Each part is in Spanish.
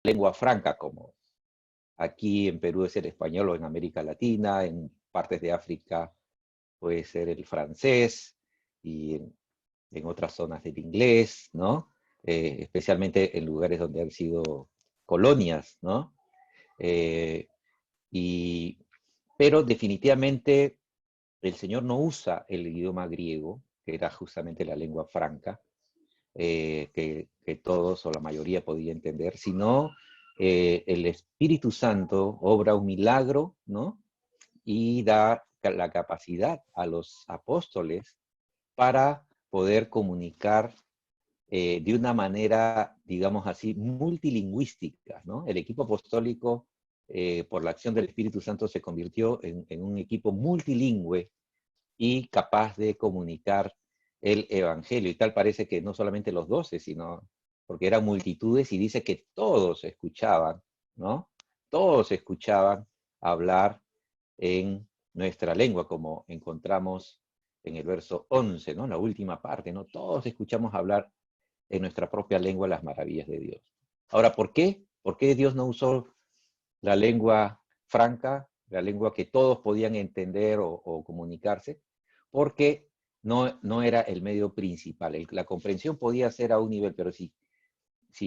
lengua franca, como aquí en Perú es el español o en América Latina, en partes de África puede ser el francés y en otras zonas del inglés, ¿no? Especialmente en lugares donde han sido colonias, ¿no? Eh, y, pero definitivamente el Señor no usa el idioma griego, que era justamente la lengua franca, que todos o la mayoría podía entender, sino el Espíritu Santo obra un milagro, ¿no? Y da la capacidad a los apóstoles para poder comunicar de una manera, digamos así, multilingüística, ¿no? El equipo apostólico, por la acción del Espíritu Santo, se convirtió en un equipo multilingüe y capaz de comunicar el Evangelio. Y tal parece que no solamente los 12, sino porque eran multitudes, y dice que todos escuchaban, ¿no? Todos escuchaban hablar en nuestra lengua, como encontramos en el verso 11, ¿no? La última parte, ¿no? Todos escuchamos hablar en nuestra propia lengua las maravillas de Dios. Ahora, ¿por qué? ¿Por qué Dios no usó la lengua franca, la lengua que todos podían entender o comunicarse? Porque no era el medio principal. La comprensión podía ser a un nivel, pero si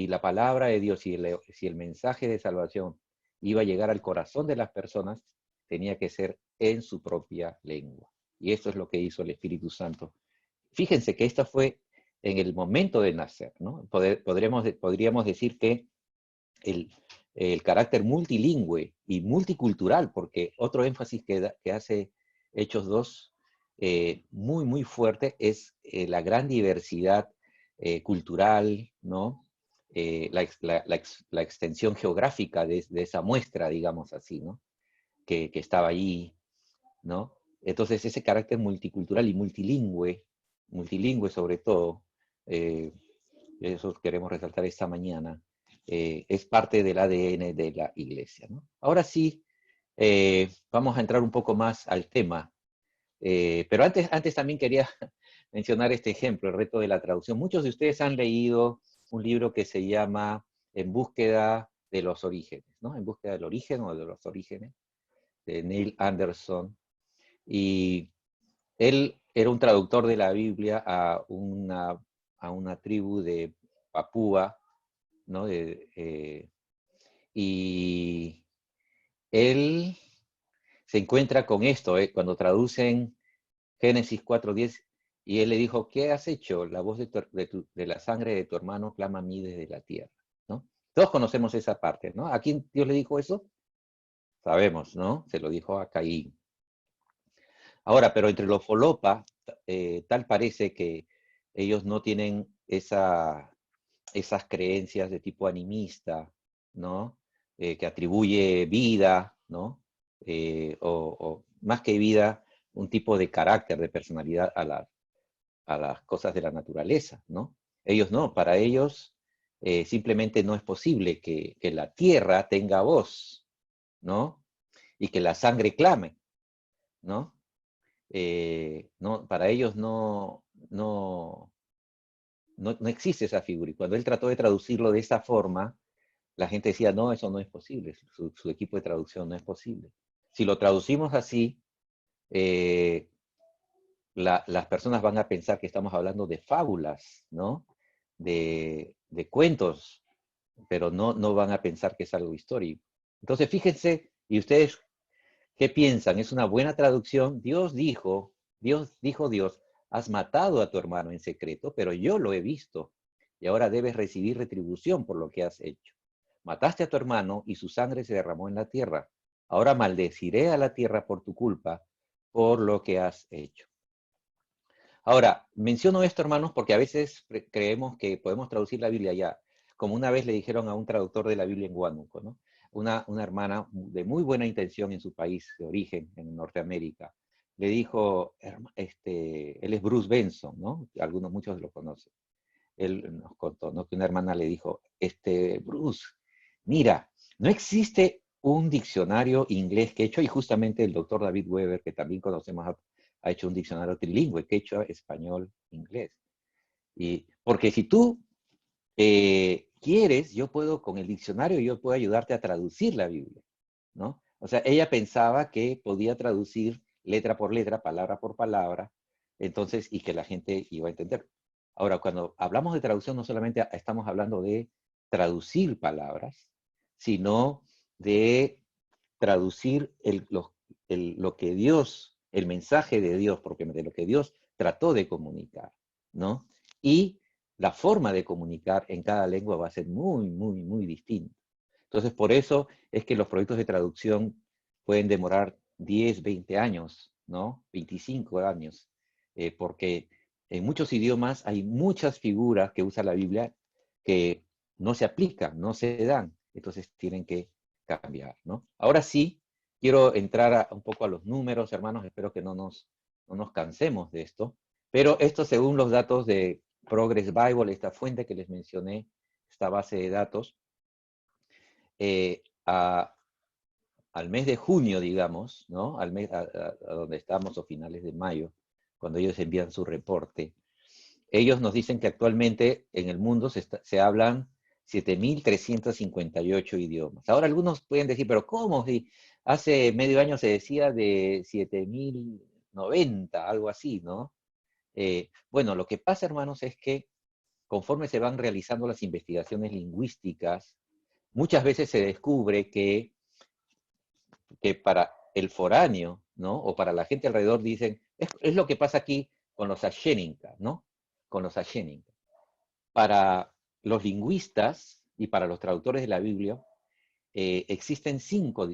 la palabra de Dios, si el mensaje de salvación iba a llegar al corazón de las personas, tenía que ser en su propia lengua. Y esto es lo que hizo el Espíritu Santo. Fíjense que esto fue en el momento de nacer, ¿no? Podríamos decir que el, el carácter multilingüe y multicultural, porque otro énfasis que hace Hechos 2 muy, muy fuerte es la gran diversidad cultural, ¿no? La extensión geográfica de esa muestra, digamos así, ¿no? Que estaba ahí, ¿no? Entonces ese carácter multicultural y multilingüe sobre todo, eh, eso queremos resaltar esta mañana, es parte del ADN de la iglesia, ¿no? Ahora sí, vamos a entrar un poco más al tema, pero antes también quería mencionar este ejemplo, el reto de la traducción. Muchos de ustedes han leído un libro que se llama En búsqueda de los orígenes, ¿no? En búsqueda del origen o de los orígenes, de Neil Anderson. Y él era un traductor de la Biblia a una tribu de Papúa, ¿no? Y él se encuentra con esto, cuando traducen Génesis 4:10, y él le dijo, ¿qué has hecho? La voz de la sangre de tu hermano clama a mí desde la tierra, ¿no? Todos conocemos esa parte, ¿no? ¿A quién Dios le dijo eso? Sabemos, ¿no? Se lo dijo a Caín. Ahora, pero entre los Folopa, tal parece que ellos no tienen esas creencias de tipo animista, ¿no? Que atribuye vida, ¿no? O más que vida, un tipo de carácter, de personalidad a las cosas de la naturaleza, ¿no? Ellos no, para ellos simplemente no es posible que la tierra tenga voz, ¿no? Y que la sangre clame, ¿no? No, para ellos no existe esa figura. Y cuando él trató de traducirlo de esa forma, la gente decía, no, eso no es posible, su equipo de traducción no es posible. Si lo traducimos así, eh, las personas van a pensar que estamos hablando de fábulas, ¿no? De cuentos, pero no van a pensar que es algo histórico. Entonces, fíjense, y ustedes, ¿qué piensan? ¿Es una buena traducción? Dios, has matado a tu hermano en secreto, pero yo lo he visto, y ahora debes recibir retribución por lo que has hecho. Mataste a tu hermano y su sangre se derramó en la tierra. Ahora maldeciré a la tierra por tu culpa, por lo que has hecho. Ahora, menciono esto, hermanos, porque a veces creemos que podemos traducir la Biblia ya. Como una vez le dijeron a un traductor de la Biblia en Huánuco, ¿no? Una hermana de muy buena intención en su país de origen, en Norteamérica, le dijo, él es Bruce Benson, ¿no? Muchos lo conocen. Él nos contó, ¿no? Que una hermana le dijo, Bruce, mira, no existe un diccionario inglés quechua, y justamente el doctor David Weber, que también conocemos, ha hecho un diccionario trilingüe, quechua, español, inglés. Y, porque si tú quieres, yo puedo, con el diccionario, yo puedo ayudarte a traducir la Biblia, ¿no? O sea, ella pensaba que podía traducir letra por letra, palabra por palabra, entonces, y que la gente iba a entender. Ahora, cuando hablamos de traducción, no solamente estamos hablando de traducir palabras, sino de traducir lo que Dios, el mensaje de Dios, propiamente, lo que Dios trató de comunicar, ¿no? Y la forma de comunicar en cada lengua va a ser muy, muy, muy distinta. Entonces, por eso es que los proyectos de traducción pueden demorar 10, 20 años, ¿no? 25 años, porque en muchos idiomas hay muchas figuras que usa la Biblia que no se aplican, no se dan, entonces tienen que cambiar, ¿no? Ahora sí, quiero entrar un poco a los números, hermanos, espero que no nos cansemos de esto, pero esto según los datos de Progress Bible, esta fuente que les mencioné, esta base de datos, eh, a, al mes de junio, digamos, ¿no? Al mes a donde estamos, o finales de mayo, cuando ellos envían su reporte, ellos nos dicen que actualmente en el mundo se hablan 7.358 idiomas. Ahora algunos pueden decir, pero ¿cómo? Si hace medio año se decía de 7.090, algo así, ¿no? Bueno, lo que pasa, hermanos, es que conforme se van realizando las investigaciones lingüísticas, muchas veces se descubre que para el foráneo, ¿no? O para la gente alrededor dicen, es lo que pasa aquí con los Ashéninka, ¿no? Con los Ashéninka. Para los lingüistas y para los traductores de la Biblia, existen 5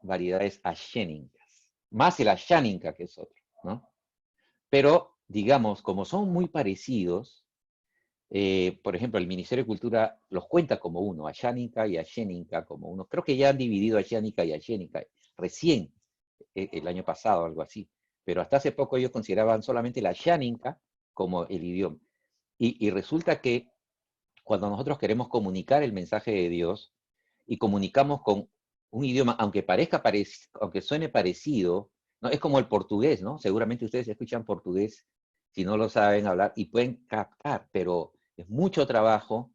variedades Ashénicas, más el Asháninka que es otro, ¿no? Pero, digamos, como son muy parecidos, por ejemplo, el Ministerio de Cultura los cuenta como uno, Asháninka y Ashéninka como uno. Creo que ya han dividido Asháninka y Ashéninka recién, el año pasado, algo así. Pero hasta hace poco ellos consideraban solamente la Asháninka como el idioma. Y resulta que cuando nosotros queremos comunicar el mensaje de Dios y comunicamos con un idioma, aunque suene parecido, ¿no? Es como el portugués, ¿no? Seguramente ustedes escuchan portugués si no lo saben hablar y pueden captar, pero es mucho trabajo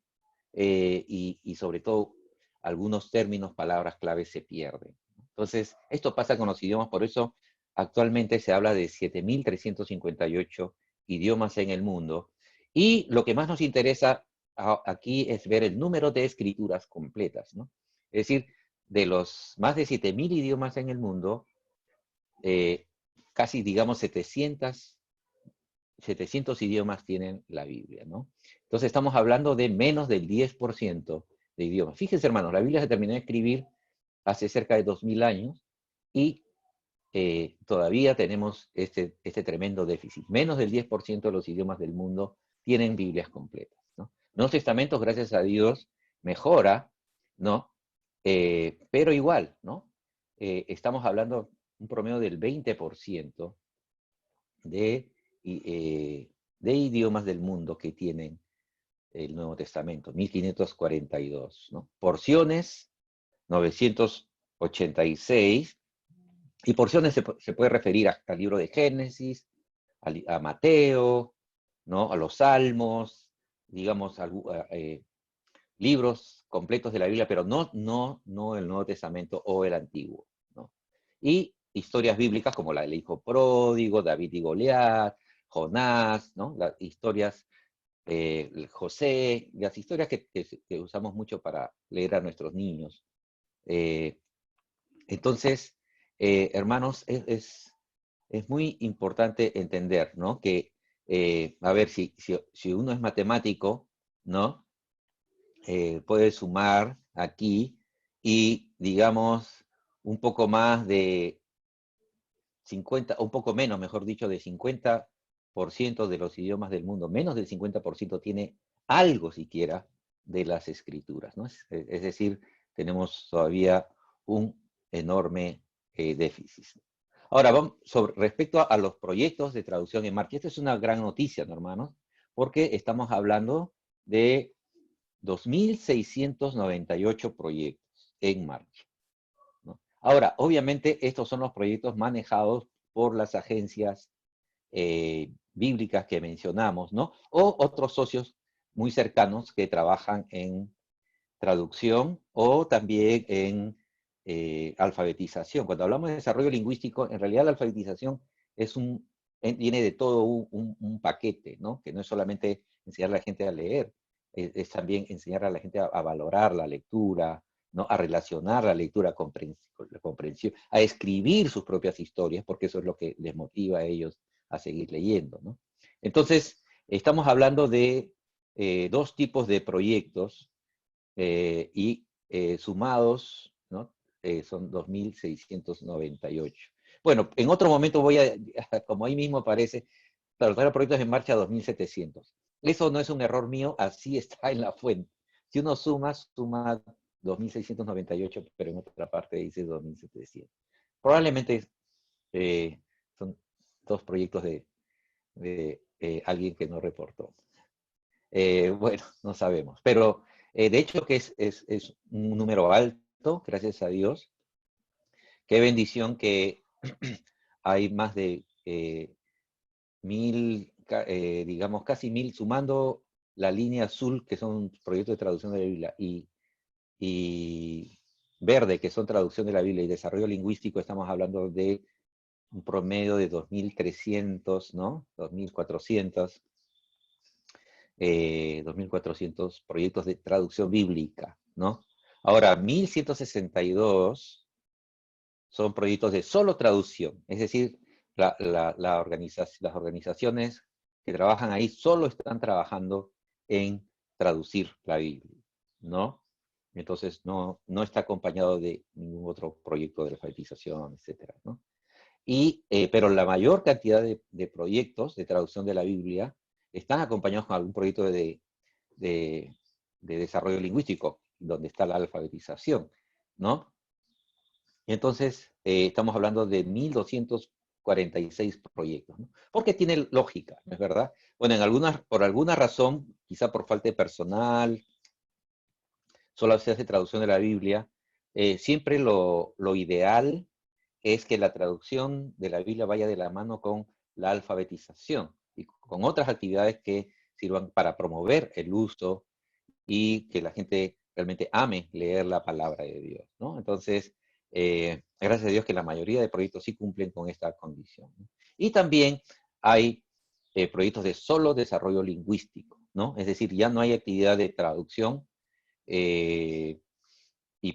y sobre todo algunos términos, palabras claves se pierden. Entonces, esto pasa con los idiomas, por eso actualmente se habla de 7.358 idiomas en el mundo. Y lo que más nos interesa aquí es ver el número de escrituras completas, ¿no? Es decir, de los más de 7.000 idiomas en el mundo, casi, digamos, 700 idiomas tienen la Biblia, ¿no? Entonces estamos hablando de menos del 10% de idiomas. Fíjense, hermanos, la Biblia se terminó de escribir hace cerca de 2000 años y todavía tenemos este tremendo déficit. Menos del 10% de los idiomas del mundo tienen Biblias completas, ¿no? Nuevos Testamentos, gracias a Dios, mejora, ¿no? Pero igual, ¿no? Estamos hablando un promedio del 20% de, de idiomas del mundo que tienen el Nuevo Testamento, 1542, ¿no? Porciones, 986, y porciones se puede referir al libro de Génesis, a Mateo, ¿no? A los Salmos, digamos, libros completos de la Biblia, pero no el Nuevo Testamento o el Antiguo, ¿no? Y historias bíblicas como la del hijo pródigo, David y Goliat, Jonás, ¿no? Las historias, José, las historias que usamos mucho para leer a nuestros niños. Eh, entonces, hermanos, es muy importante entender, ¿no? Que, a ver, si uno es matemático, ¿no? Puede sumar aquí y, digamos, un poco más de 50, un poco menos, mejor dicho, de 50% de los idiomas del mundo, menos del 50% tiene algo siquiera de las escrituras, ¿no? Es decir, tenemos todavía un enorme déficit. Ahora, respecto a los proyectos de traducción en marcha, esta es una gran noticia, ¿no, hermanos? Porque estamos hablando de 2.698 proyectos en marcha, ¿no? Ahora, obviamente, estos son los proyectos manejados por las agencias bíblicas que mencionamos, ¿no? O otros socios muy cercanos que trabajan en traducción o también en alfabetización. Cuando hablamos de desarrollo lingüístico, en realidad la alfabetización viene de todo un paquete, ¿no? Que no es solamente enseñar a la gente a leer, es también enseñar a la gente a valorar la lectura, ¿no? A relacionar la lectura con la comprensión, a escribir sus propias historias, porque eso es lo que les motiva a ellos a seguir leyendo, ¿no? Entonces, estamos hablando de dos tipos de proyectos y sumados, ¿no? Son 2.698. Bueno, en otro momento voy a, como ahí mismo aparece, tratar proyectos en marcha 2.700. Eso no es un error mío, así está en la fuente. Si uno suma 2.698, pero en otra parte dice 2.700. Probablemente son dos proyectos de alguien que no reportó. Bueno, no sabemos, pero de hecho que es un número alto, gracias a Dios. Qué bendición que hay más de 1.000, digamos casi 1.000, sumando la línea azul, que son proyectos de traducción de la Biblia, y verde, que son traducción de la Biblia, y desarrollo lingüístico, estamos hablando de un promedio de 2.300, ¿no? 2.400. 2.400 proyectos de traducción bíblica, ¿no? Ahora, 1.162 son proyectos de solo traducción, es decir, las organizaciones que trabajan ahí solo están trabajando en traducir la Biblia, ¿no? Entonces, no está acompañado de ningún otro proyecto de alfabetización, etcétera, ¿no? Pero la mayor cantidad de proyectos de traducción de la Biblia están acompañados con algún proyecto de desarrollo lingüístico, donde está la alfabetización, ¿no? Entonces, estamos hablando de 1.246 proyectos, ¿no? Porque tiene lógica, ¿no es verdad? Bueno, por alguna razón, quizá por falta de personal, solo se hace traducción de la Biblia, siempre lo ideal es que la traducción de la Biblia vaya de la mano con la alfabetización y con otras actividades que sirvan para promover el uso y que la gente realmente ame leer la palabra de Dios, ¿no? Entonces, gracias a Dios que la mayoría de proyectos sí cumplen con esta condición, ¿no? Y también hay proyectos de solo desarrollo lingüístico, ¿no? Es decir, ya no hay actividad de traducción y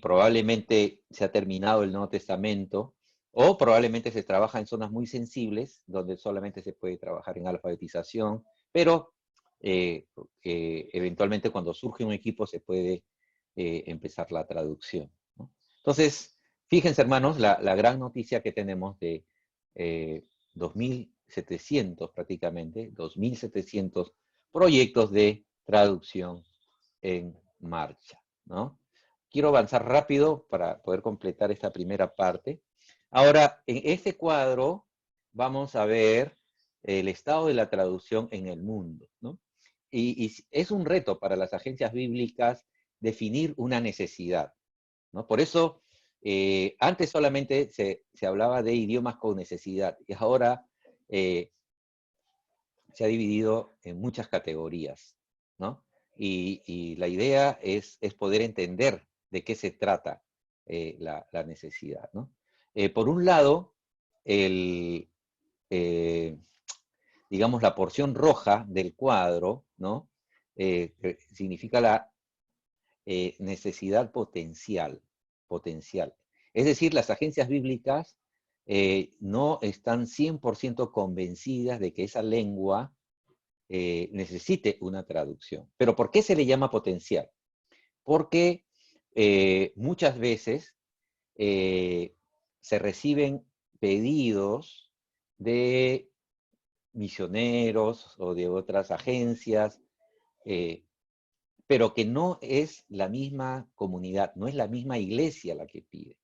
probablemente se ha terminado el Nuevo Testamento, o probablemente se trabaja en zonas muy sensibles, donde solamente se puede trabajar en alfabetización, pero eventualmente cuando surge un equipo se puede empezar la traducción, ¿no? Entonces, fíjense hermanos, la gran noticia que tenemos de 2.700 prácticamente, 2.700 proyectos de traducción en marcha, ¿no? Quiero avanzar rápido para poder completar esta primera parte. Ahora, en este cuadro vamos a ver el estado de la traducción en el mundo, ¿no? Y es un reto para las agencias bíblicas definir una necesidad, ¿no? Por eso, antes solamente se hablaba de idiomas con necesidad, y ahora se ha dividido en muchas categorías, ¿no? Y la idea es poder entender de qué se trata la necesidad, ¿no? Por un lado, digamos, la porción roja del cuadro, ¿no? Significa la necesidad potencial. Es decir, las agencias bíblicas no están 100% convencidas de que esa lengua necesite una traducción. ¿Pero por qué se le llama potencial? Porque muchas veces se reciben pedidos de misioneros o de otras agencias, pero que no es la misma comunidad, no es la misma iglesia la que pide.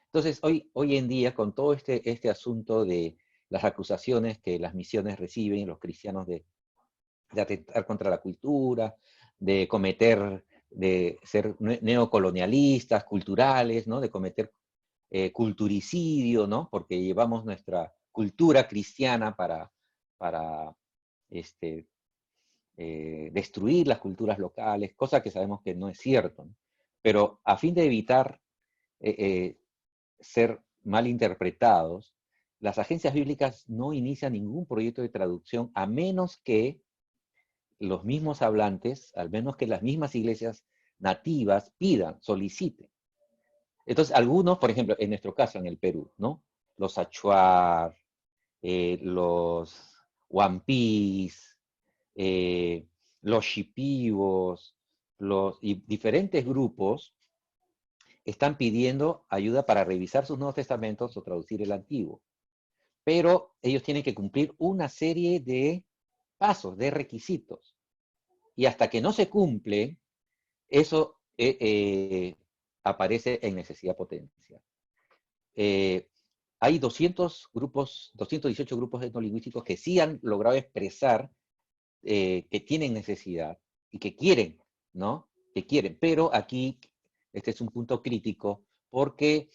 Entonces, hoy en día, con todo este asunto de las acusaciones que las misiones reciben, los cristianos de atentar contra la cultura, de ser neocolonialistas, culturales, ¿no? De cometer culturicidio, ¿no? Porque llevamos nuestra cultura cristiana para destruir las culturas locales, cosa que sabemos que no es cierto, ¿no? Pero a fin de evitar ser mal interpretados, las agencias bíblicas no inician ningún proyecto de traducción a menos que los mismos hablantes, al menos que las mismas iglesias nativas pidan, soliciten. Entonces, algunos, por ejemplo, en nuestro caso, en el Perú, ¿no? Los Achuar, los One Piece, los Shipibos, y diferentes grupos están pidiendo ayuda para revisar sus Nuevos Testamentos o traducir el Antiguo. Pero ellos tienen que cumplir una serie de pasos, de requisitos. Y hasta que no se cumple, eso aparece en necesidad potencial. Hay 218 grupos etnolingüísticos que sí han logrado expresar que tienen necesidad y que quieren, ¿no? Que quieren, pero aquí este es un punto crítico porque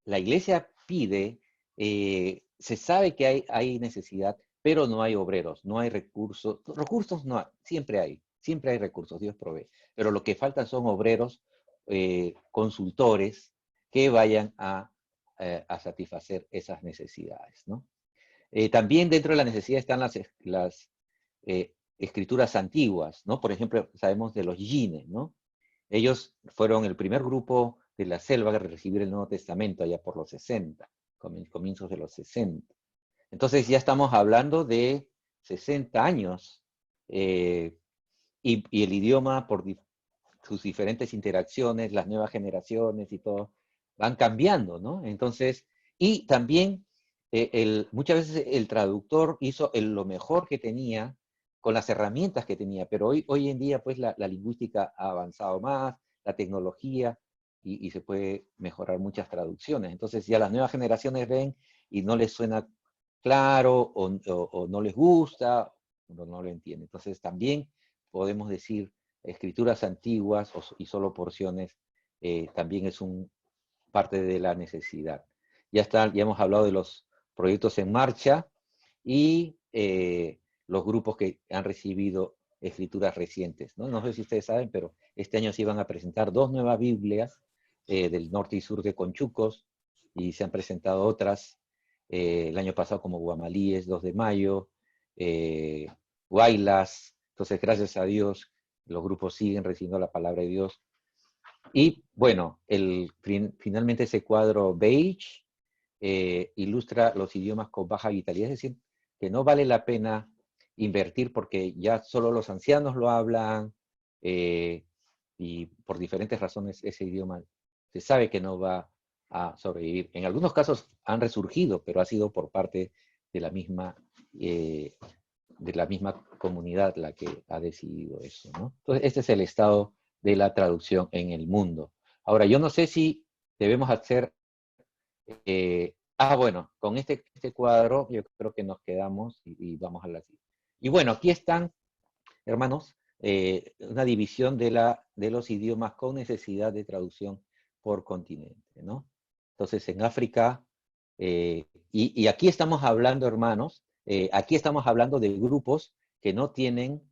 la iglesia pide, se sabe que hay necesidad, pero no hay obreros, no hay recursos. Recursos no hay, siempre hay recursos, Dios provee. Pero lo que faltan son obreros, consultores que vayan a satisfacer esas necesidades, ¿no? También dentro de la necesidad están las escrituras antiguas, ¿no? Por ejemplo, sabemos de los Yine, ¿no? Ellos fueron el primer grupo de la selva a recibir el Nuevo Testamento allá por los 60, comienzos de los 60. Entonces ya estamos hablando de 60 años y el idioma por sus diferentes interacciones, las nuevas generaciones y todo, van cambiando, ¿no? Entonces, y también muchas veces el traductor hizo lo mejor que tenía con las herramientas que tenía, pero hoy en día pues la lingüística ha avanzado más, la tecnología, y se puede mejorar muchas traducciones. Entonces ya las nuevas generaciones ven y no les suena claro o no les gusta o no lo entienden. Entonces también podemos decir escrituras antiguas y solo porciones también es parte de la necesidad. Ya hemos hablado de los proyectos en marcha y los grupos que han recibido escrituras recientes, ¿no? No sé si ustedes saben, pero este año se iban a presentar 2 nuevas Biblias del norte y sur de Conchucos, y se han presentado otras el año pasado como Guamalíes, 2 de mayo, Guaylas. Entonces, gracias a Dios, los grupos siguen recibiendo la palabra de Dios. Y bueno, finalmente ese cuadro beige ilustra los idiomas con baja vitalidad, es decir, que no vale la pena invertir porque ya solo los ancianos lo hablan y por diferentes razones ese idioma se sabe que no va a sobrevivir. En algunos casos han resurgido, pero ha sido por parte de la misma comunidad la que ha decidido eso, ¿no? Entonces, este es el estado de la traducción en el mundo. Ahora, yo no sé si debemos hacer... bueno, con este cuadro yo creo que nos quedamos y vamos a la siguiente. Y bueno, aquí están, hermanos, una división de los idiomas con necesidad de traducción por continente, ¿no? Entonces, en África, y aquí estamos hablando, hermanos, aquí estamos hablando de grupos que no tienen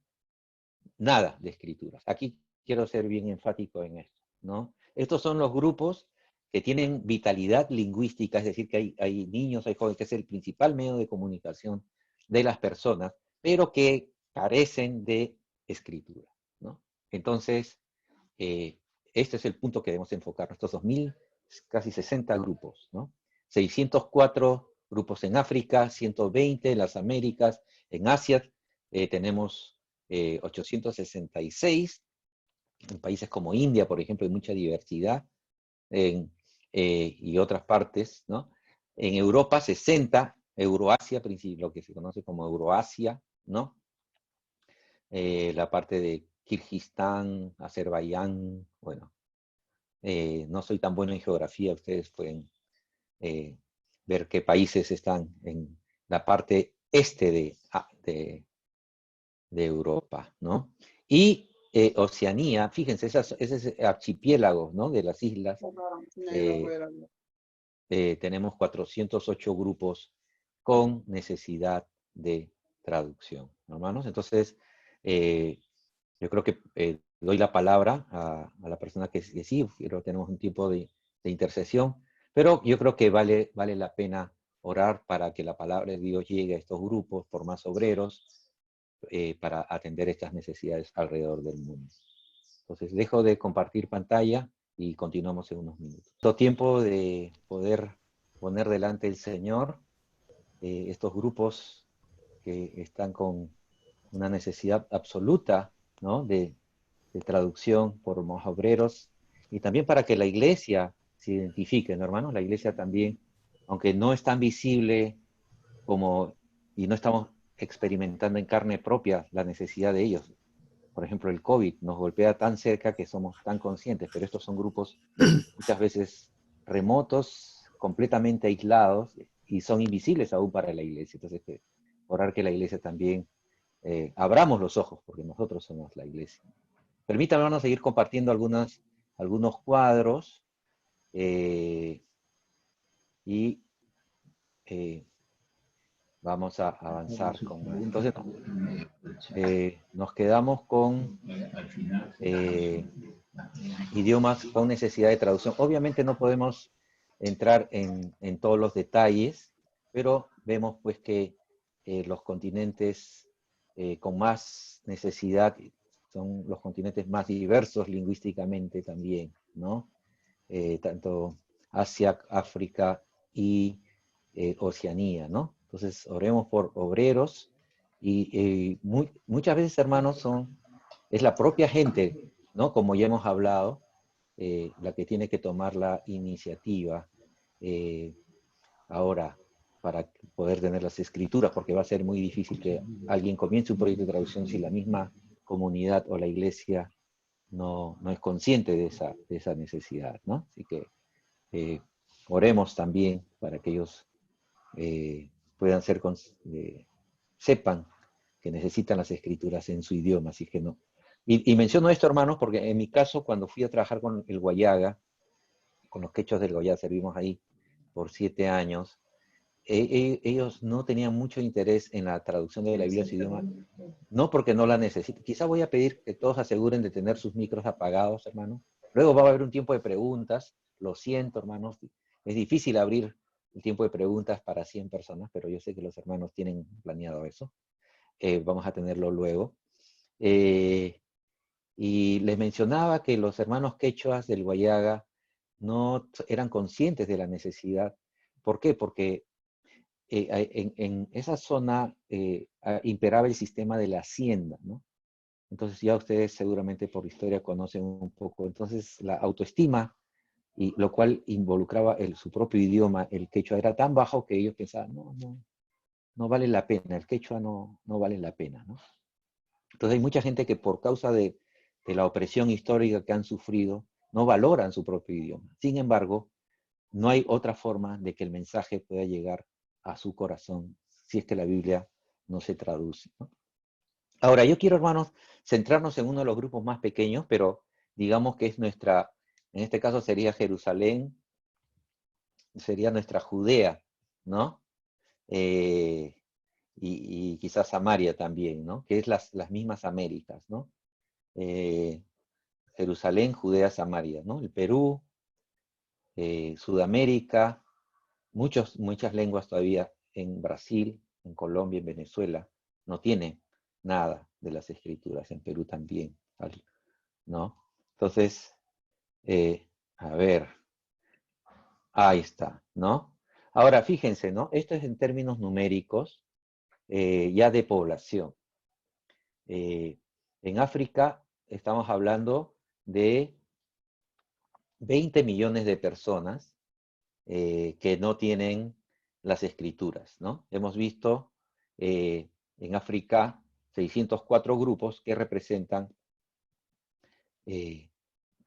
nada de escrituras. Aquí quiero ser bien enfático en esto, ¿no? Estos son los grupos que tienen vitalidad lingüística, es decir, que hay niños, hay jóvenes, que es el principal medio de comunicación de las personas, pero que carecen de escritura, ¿no? Entonces, este es el punto que debemos enfocar, estos 2.000, casi 60 grupos, ¿no? 604 grupos en África, 120 en las Américas, en Asia tenemos 866, en países como India, por ejemplo, hay mucha diversidad, y otras partes, ¿no? En Europa 60, Euroasia, lo que se conoce como Euroasia, ¿no? La parte de Kirguistán, Azerbaiyán, bueno, no soy tan bueno en geografía, ustedes pueden ver qué países están en la parte este de Europa, ¿no? Y Oceanía, fíjense, ese archipiélago, ¿no? De las islas, tenemos 408 grupos con necesidad de traducción, ¿no, hermanos? Entonces, yo creo que doy la palabra a la persona que sí, pero tenemos un tiempo de intercesión, pero yo creo que vale la pena orar para que la palabra de Dios llegue a estos grupos por más obreros, para atender estas necesidades alrededor del mundo. Entonces, dejo de compartir pantalla y continuamos en unos minutos. Todo tiempo de poder poner delante el Señor estos grupos que están con una necesidad absoluta, ¿no?, de traducción por más obreros, y también para que la iglesia se identifique, ¿no, hermanos? La iglesia también, aunque no es tan visible como, y no estamos experimentando en carne propia la necesidad de ellos. Por ejemplo, el COVID nos golpea tan cerca que somos tan conscientes, pero estos son grupos muchas veces remotos, completamente aislados, y son invisibles aún para la iglesia. Entonces, orar que la iglesia también abramos los ojos, porque nosotros somos la iglesia. Permítanme, vamos a seguir compartiendo algunos cuadros, y vamos a avanzar con más. Entonces, nos quedamos con idiomas con necesidad de traducción. Obviamente no podemos entrar en todos los detalles, pero vemos pues que los continentes con más necesidad son los continentes más diversos lingüísticamente también, ¿no? Tanto Asia, África y Oceanía, ¿no? Entonces, oremos por obreros y muchas veces, hermanos, es la propia gente, ¿no? Como ya hemos hablado, la que tiene que tomar la iniciativa ahora para poder tener las escrituras, porque va a ser muy difícil que alguien comience un proyecto de traducción si la misma comunidad o la iglesia no es consciente de esa necesidad, ¿no? Así que oremos también para que ellos puedan sepan que necesitan las escrituras en su idioma, así que no. Y menciono esto, hermanos, porque en mi caso, cuando fui a trabajar con el Guayaga, con los quechos del Guayaga, servimos ahí por 7 años, ellos no tenían mucho interés en la traducción de la Biblia a su idioma, no porque no la necesiten. Quizá voy a pedir que todos aseguren de tener sus micros apagados, hermanos. Luego va a haber un tiempo de preguntas. Lo siento, hermanos. Es difícil abrir el tiempo de preguntas para 100 personas, pero yo sé que los hermanos tienen planeado eso. Vamos a tenerlo luego. Y les mencionaba que los hermanos quechuas del Guayaga no eran conscientes de la necesidad. ¿Por qué? Porque en esa zona imperaba el sistema de la hacienda, ¿no? Entonces ya ustedes seguramente por historia conocen un poco. Entonces la autoestima, y lo cual involucraba su propio idioma, el quechua, era tan bajo que ellos pensaban, no vale la pena, el quechua no vale la pena, ¿no? Entonces hay mucha gente que por causa de la opresión histórica que han sufrido, no valoran su propio idioma. Sin embargo, no hay otra forma de que el mensaje pueda llegar a su corazón si es que la Biblia no se traduce, ¿no? Ahora, yo quiero, hermanos, centrarnos en uno de los grupos más pequeños, pero digamos que es en este caso sería Jerusalén, sería nuestra Judea, ¿no? Y quizás Samaria también, ¿no? Que es las mismas Américas, ¿no? Jerusalén, Judea, Samaria, ¿no? El Perú, Sudamérica, muchas lenguas todavía en Brasil, en Colombia, en Venezuela, no tienen nada de las escrituras, en Perú también, ¿no? Entonces, a ver, ahí está, ¿no? Ahora, fíjense, ¿no? Esto es en términos numéricos, ya de población. En África estamos hablando de 20 millones de personas que no tienen las escrituras, ¿no? Hemos visto en África 604 grupos que representan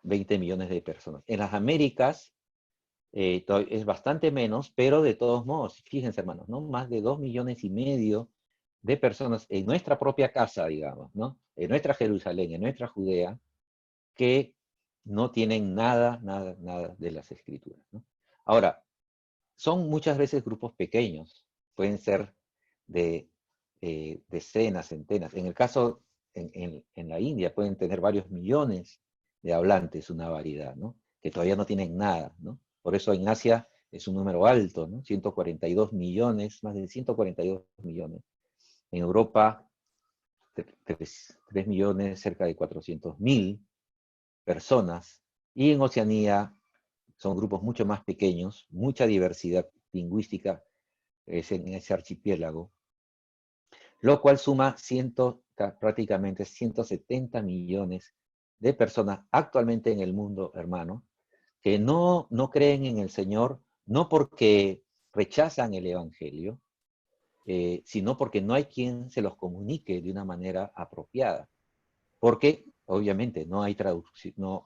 20 millones de personas. En las Américas es bastante menos, pero de todos modos, fíjense, hermanos, ¿no? Más de 2,5 millones de personas en nuestra propia casa, digamos, ¿no? En nuestra Jerusalén, en nuestra Judea, que no tienen nada de las escrituras, ¿no? Ahora, son muchas veces grupos pequeños, pueden ser de decenas, centenas. En el caso en la India pueden tener varios millones de hablantes, una variedad, ¿no? Que todavía no tienen nada, ¿no? Por eso en Asia es un número alto, ¿no? 142 millones, más de 142 millones. En Europa, 3 millones, cerca de 400.000 personas. Y en Oceanía son grupos mucho más pequeños, mucha diversidad lingüística es en ese archipiélago, lo cual suma prácticamente 170 millones de personas actualmente en el mundo, hermano, que no creen en el Señor, no porque rechazan el Evangelio, sino porque no hay quien se los comunique de una manera apropiada. Porque, obviamente, no hay traducción,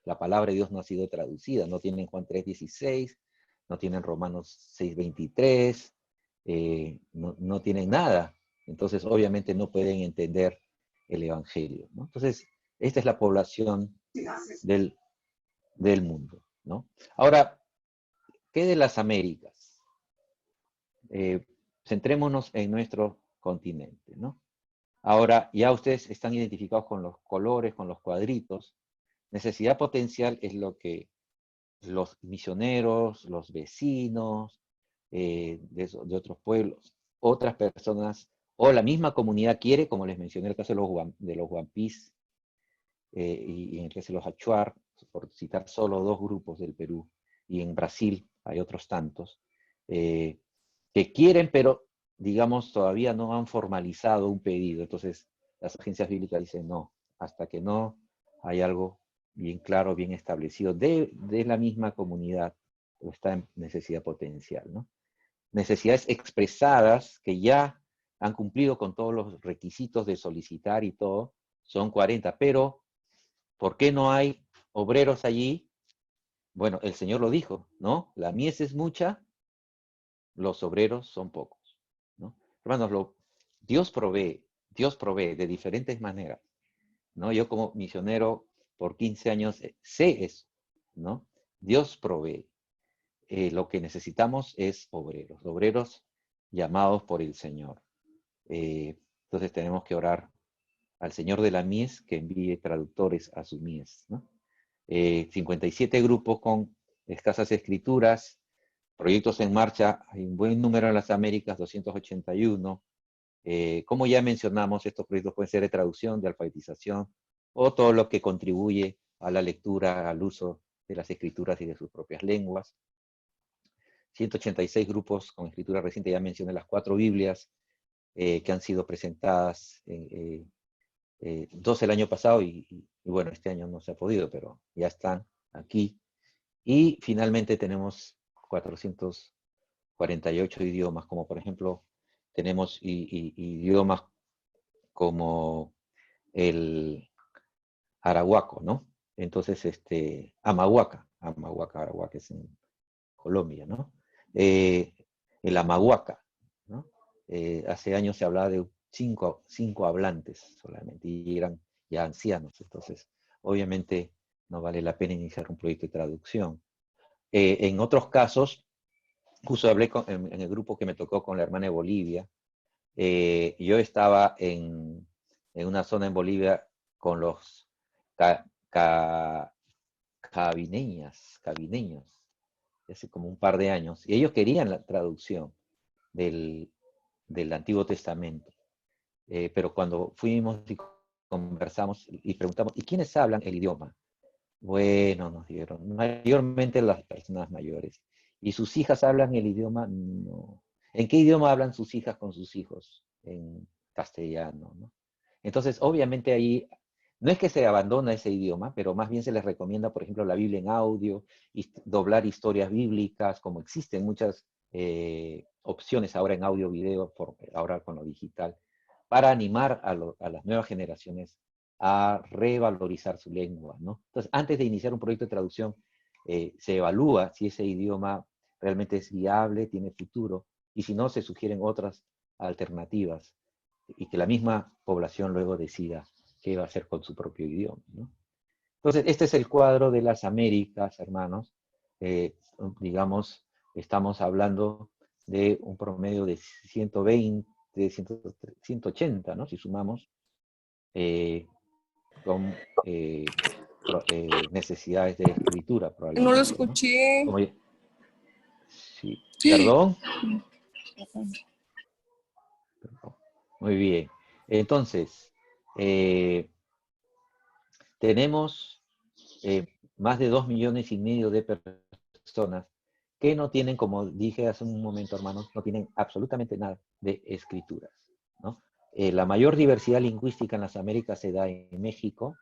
la palabra de Dios no ha sido traducida, no tienen Juan 3:16, no tienen Romanos 6:23, no tienen nada. Entonces, obviamente, no pueden entender el Evangelio, ¿no? Entonces, esta es la población del mundo, ¿no? Ahora, ¿qué de las Américas? Centrémonos en nuestro continente, ¿no? Ahora, ya ustedes están identificados con los colores, con los cuadritos. Necesidad potencial es lo que los misioneros, los vecinos de otros pueblos, otras personas, o la misma comunidad quiere, como les mencioné el caso de los Guampís y en el caso de los Achuar, por citar solo dos grupos del Perú, y en Brasil hay otros tantos, que quieren, pero digamos todavía no han formalizado un pedido. Entonces las agencias bíblicas dicen no, hasta que no hay algo bien claro, bien establecido de la misma comunidad, o está en necesidad potencial, ¿no? Necesidades expresadas que ya han cumplido con todos los requisitos de solicitar y todo, son 40, pero ¿por qué no hay obreros allí? Bueno, el Señor lo dijo, ¿no? La mies es mucha, los obreros son pocos, ¿no? Hermanos, Dios provee de diferentes maneras, ¿no? Yo como misionero por 15 años sé eso, ¿no? Dios provee. Lo que necesitamos es obreros llamados por el Señor. Entonces tenemos que orar al Señor de la mies que envíe traductores a su mies, ¿no? 57 grupos con escasas escrituras, proyectos en marcha, hay un buen número en las Américas, 281. Como ya mencionamos, estos proyectos pueden ser de traducción, de alfabetización, o todo lo que contribuye a la lectura, al uso de las escrituras y de sus propias lenguas. 186 grupos con escritura reciente, ya mencioné las 4 Biblias que han sido presentadas, 2 el año pasado y bueno, este año no se ha podido, pero ya están aquí. Y finalmente tenemos 448 idiomas, como por ejemplo, tenemos idiomas como el arahuaco, ¿no? Entonces, Amahuaca es en Colombia, ¿no? El Amahuaca, ¿no? Hace años se hablaba de cinco hablantes solamente, y eran ya ancianos, entonces obviamente no vale la pena iniciar un proyecto de traducción. En otros casos, justo hablé en el grupo que me tocó con la hermana de Bolivia. Yo estaba en una zona en Bolivia con los cabineños, hace como un par de años, y ellos querían la traducción del Antiguo Testamento. Pero cuando fuimos y conversamos y preguntamos, ¿y quiénes hablan el idioma? Bueno, nos dijeron, mayormente las personas mayores. ¿Y sus hijas hablan el idioma? No. ¿En qué idioma hablan sus hijas con sus hijos? En castellano, ¿no? Entonces, obviamente ahí, no es que se abandona ese idioma, pero más bien se les recomienda, por ejemplo, la Biblia en audio, doblar historias bíblicas, como existen muchas opciones ahora en audio, video, ahora con lo digital, para animar a las nuevas generaciones a revalorizar su lengua, ¿no? Entonces, antes de iniciar un proyecto de traducción, se evalúa si ese idioma realmente es viable, tiene futuro, y si no, se sugieren otras alternativas, y que la misma población luego decida qué va a hacer con su propio idioma, ¿no? Entonces, este es el cuadro de las Américas, hermanos. Digamos, estamos hablando de un promedio de 120, 180, ¿no? Si sumamos con necesidades de escritura, No lo probablemente, ¿no? escuché. Sí, perdón. Muy bien. Entonces, tenemos más de 2,5 millones de personas que no tienen, como dije hace un momento, hermanos, no tienen absolutamente nada de escrituras, ¿no? La mayor diversidad lingüística en las Américas se da en México,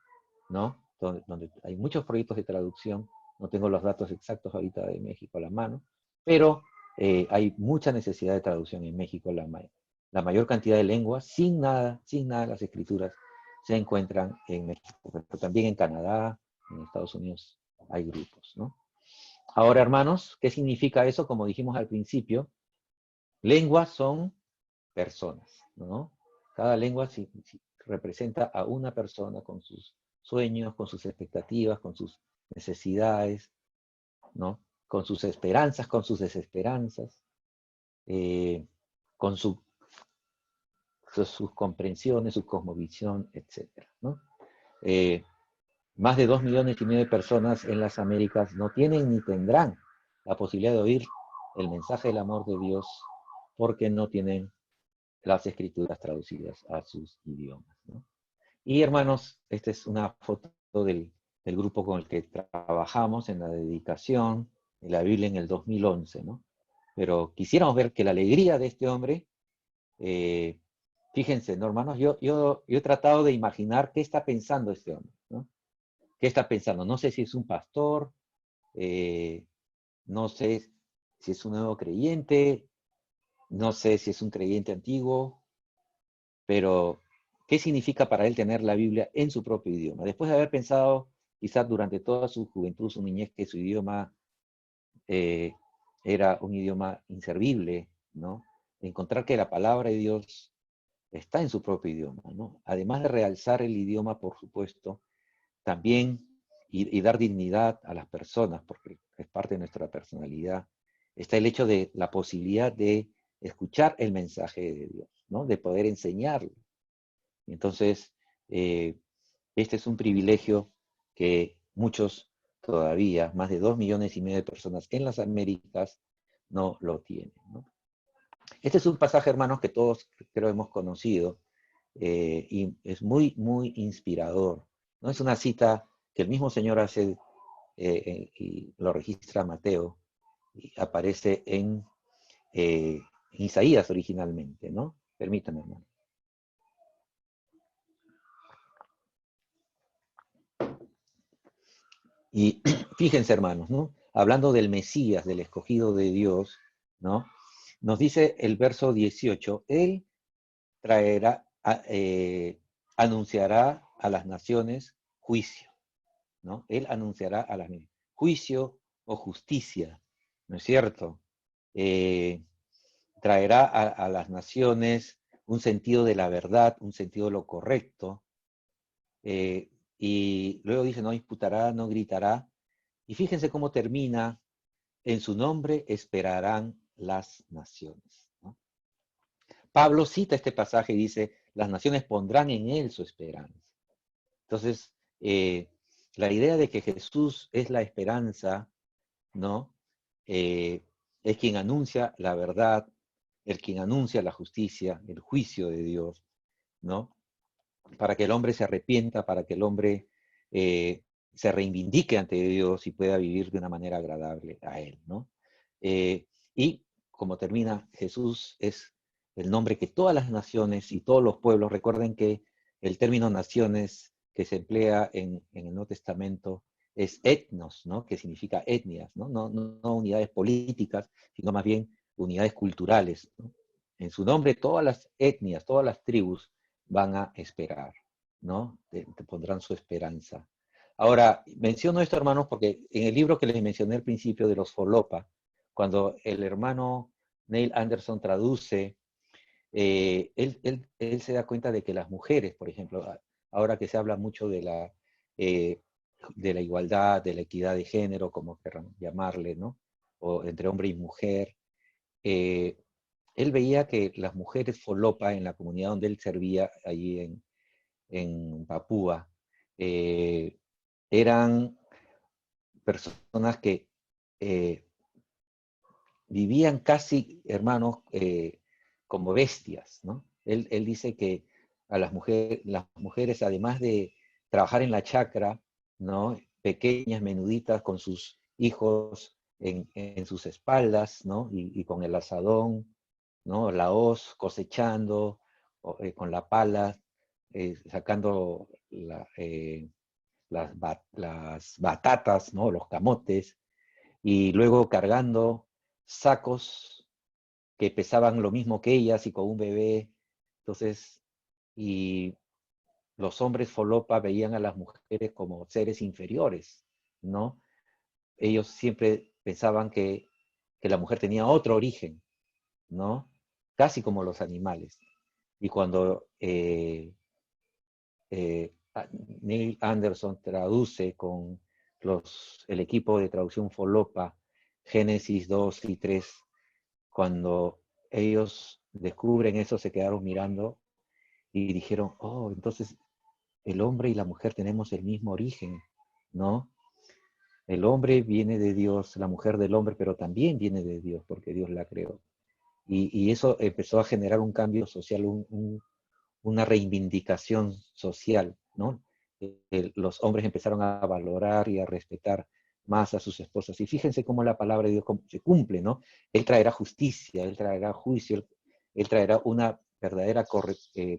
¿no? Donde hay muchos proyectos de traducción. No tengo los datos exactos ahorita de México a la mano, pero hay mucha necesidad de traducción en México. La mayor cantidad de lenguas, sin nada de las escrituras, se encuentran en México, pero también en Canadá, en Estados Unidos hay grupos, ¿no? Ahora, hermanos, ¿qué significa eso? Como dijimos al principio, lenguas son personas, ¿no? Cada lengua representa a una persona con sus sueños, con sus expectativas, con sus necesidades, ¿no? Con sus esperanzas, con sus desesperanzas, con sus comprensiones, su cosmovisión, etc., ¿no? Más de 2,5 millones de personas en las Américas no tienen ni tendrán la posibilidad de oír el mensaje del amor de Dios porque no tienen las escrituras traducidas a sus idiomas, ¿no? Y hermanos, esta es una foto del grupo con el que trabajamos en la dedicación de la Biblia en el 2011, ¿no? Pero quisiéramos ver que la alegría de este hombre, fíjense, ¿no, hermanos? Yo he tratado de imaginar qué está pensando este hombre, ¿no? ¿Qué está pensando? No sé si es un pastor, no sé si es un nuevo creyente, no sé si es un creyente antiguo, pero ¿qué significa para él tener la Biblia en su propio idioma? Después de haber pensado quizás durante toda su juventud, su niñez, que su idioma eh, era un idioma inservible, ¿no? Encontrar que la palabra de Dios está en su propio idioma, ¿no? Además de realzar el idioma, por supuesto, también y dar dignidad a las personas, porque es parte de nuestra personalidad, está el hecho de la posibilidad de escuchar el mensaje de Dios, ¿no? De poder enseñarlo. Entonces, este es un privilegio que muchos todavía, más de 2,5 millones de personas en las Américas, no lo tienen, ¿no? Este es un pasaje, hermanos, que todos creo hemos conocido, y es muy, muy inspirador, ¿no? Es una cita que el mismo Señor hace, y lo registra Mateo, y aparece en Isaías originalmente, ¿no? Permítame, hermano. Y fíjense, hermanos, ¿no? Hablando del Mesías, del escogido de Dios, ¿no? Nos dice el verso 18, Él traerá, anunciará a las naciones juicio, ¿no? Él anunciará a las naciones juicio o justicia, ¿no es cierto? Traerá a las naciones un sentido de la verdad, un sentido de lo correcto, y luego dice, no disputará, no gritará, y fíjense cómo termina, en su nombre esperarán las naciones, ¿no? Pablo cita este pasaje y dice, las naciones pondrán en él su esperanza. Entonces, la idea de que Jesús es la esperanza, ¿no? Es quien anuncia la verdad, el quien anuncia la justicia, el juicio de Dios, ¿no? Para que el hombre se arrepienta, para que el hombre se reivindique ante Dios y pueda vivir de una manera agradable a Él, ¿no? Y como termina, Jesús es el nombre que todas las naciones y todos los pueblos, recuerden que el término naciones que se emplea en el Nuevo Testamento es etnos, ¿no? Que significa etnias, ¿no? No unidades políticas, sino más bien unidades culturales, ¿no? En su nombre todas las etnias, todas las tribus van a esperar, ¿no? Te pondrán su esperanza. Ahora, menciono esto, hermanos, porque en el libro que les mencioné al principio de los Folopa, cuando el hermano Neil Anderson traduce, él se da cuenta de que las mujeres, por ejemplo, ahora que se habla mucho de la igualdad, de la equidad de género, como quieran llamarle, ¿no? O entre hombre y mujer, él veía que las mujeres Folopa en la comunidad donde él servía, allí en Papúa, eran personas que vivían casi, hermanos, como bestias, ¿no? Él dice que a las mujeres, además de trabajar en la chacra, ¿no? Pequeñas, menuditas, con sus hijos en sus espaldas, ¿no? Y con el asadón, ¿no? La hoz, cosechando, con la pala, sacando las batatas, ¿no? Los camotes, y luego cargando sacos que pesaban lo mismo que ellas y con un bebé. Entonces, y los hombres folopa veían a las mujeres como seres inferiores, ¿no? Ellos siempre pensaban que la mujer tenía otro origen, ¿no? Casi como los animales. Y cuando Neil Anderson traduce con el equipo de traducción Folopa, Génesis 2 y 3, cuando ellos descubren eso, se quedaron mirando y dijeron, oh, entonces el hombre y la mujer tenemos el mismo origen, ¿no? El hombre viene de Dios, la mujer del hombre, pero también viene de Dios, porque Dios la creó. Y eso empezó a generar un cambio social, una reivindicación social, ¿no? Los hombres empezaron a valorar y a respetar más a sus esposas. Y fíjense cómo la palabra de Dios se cumple, ¿no? Él traerá justicia, Él traerá juicio, Él traerá una verdadera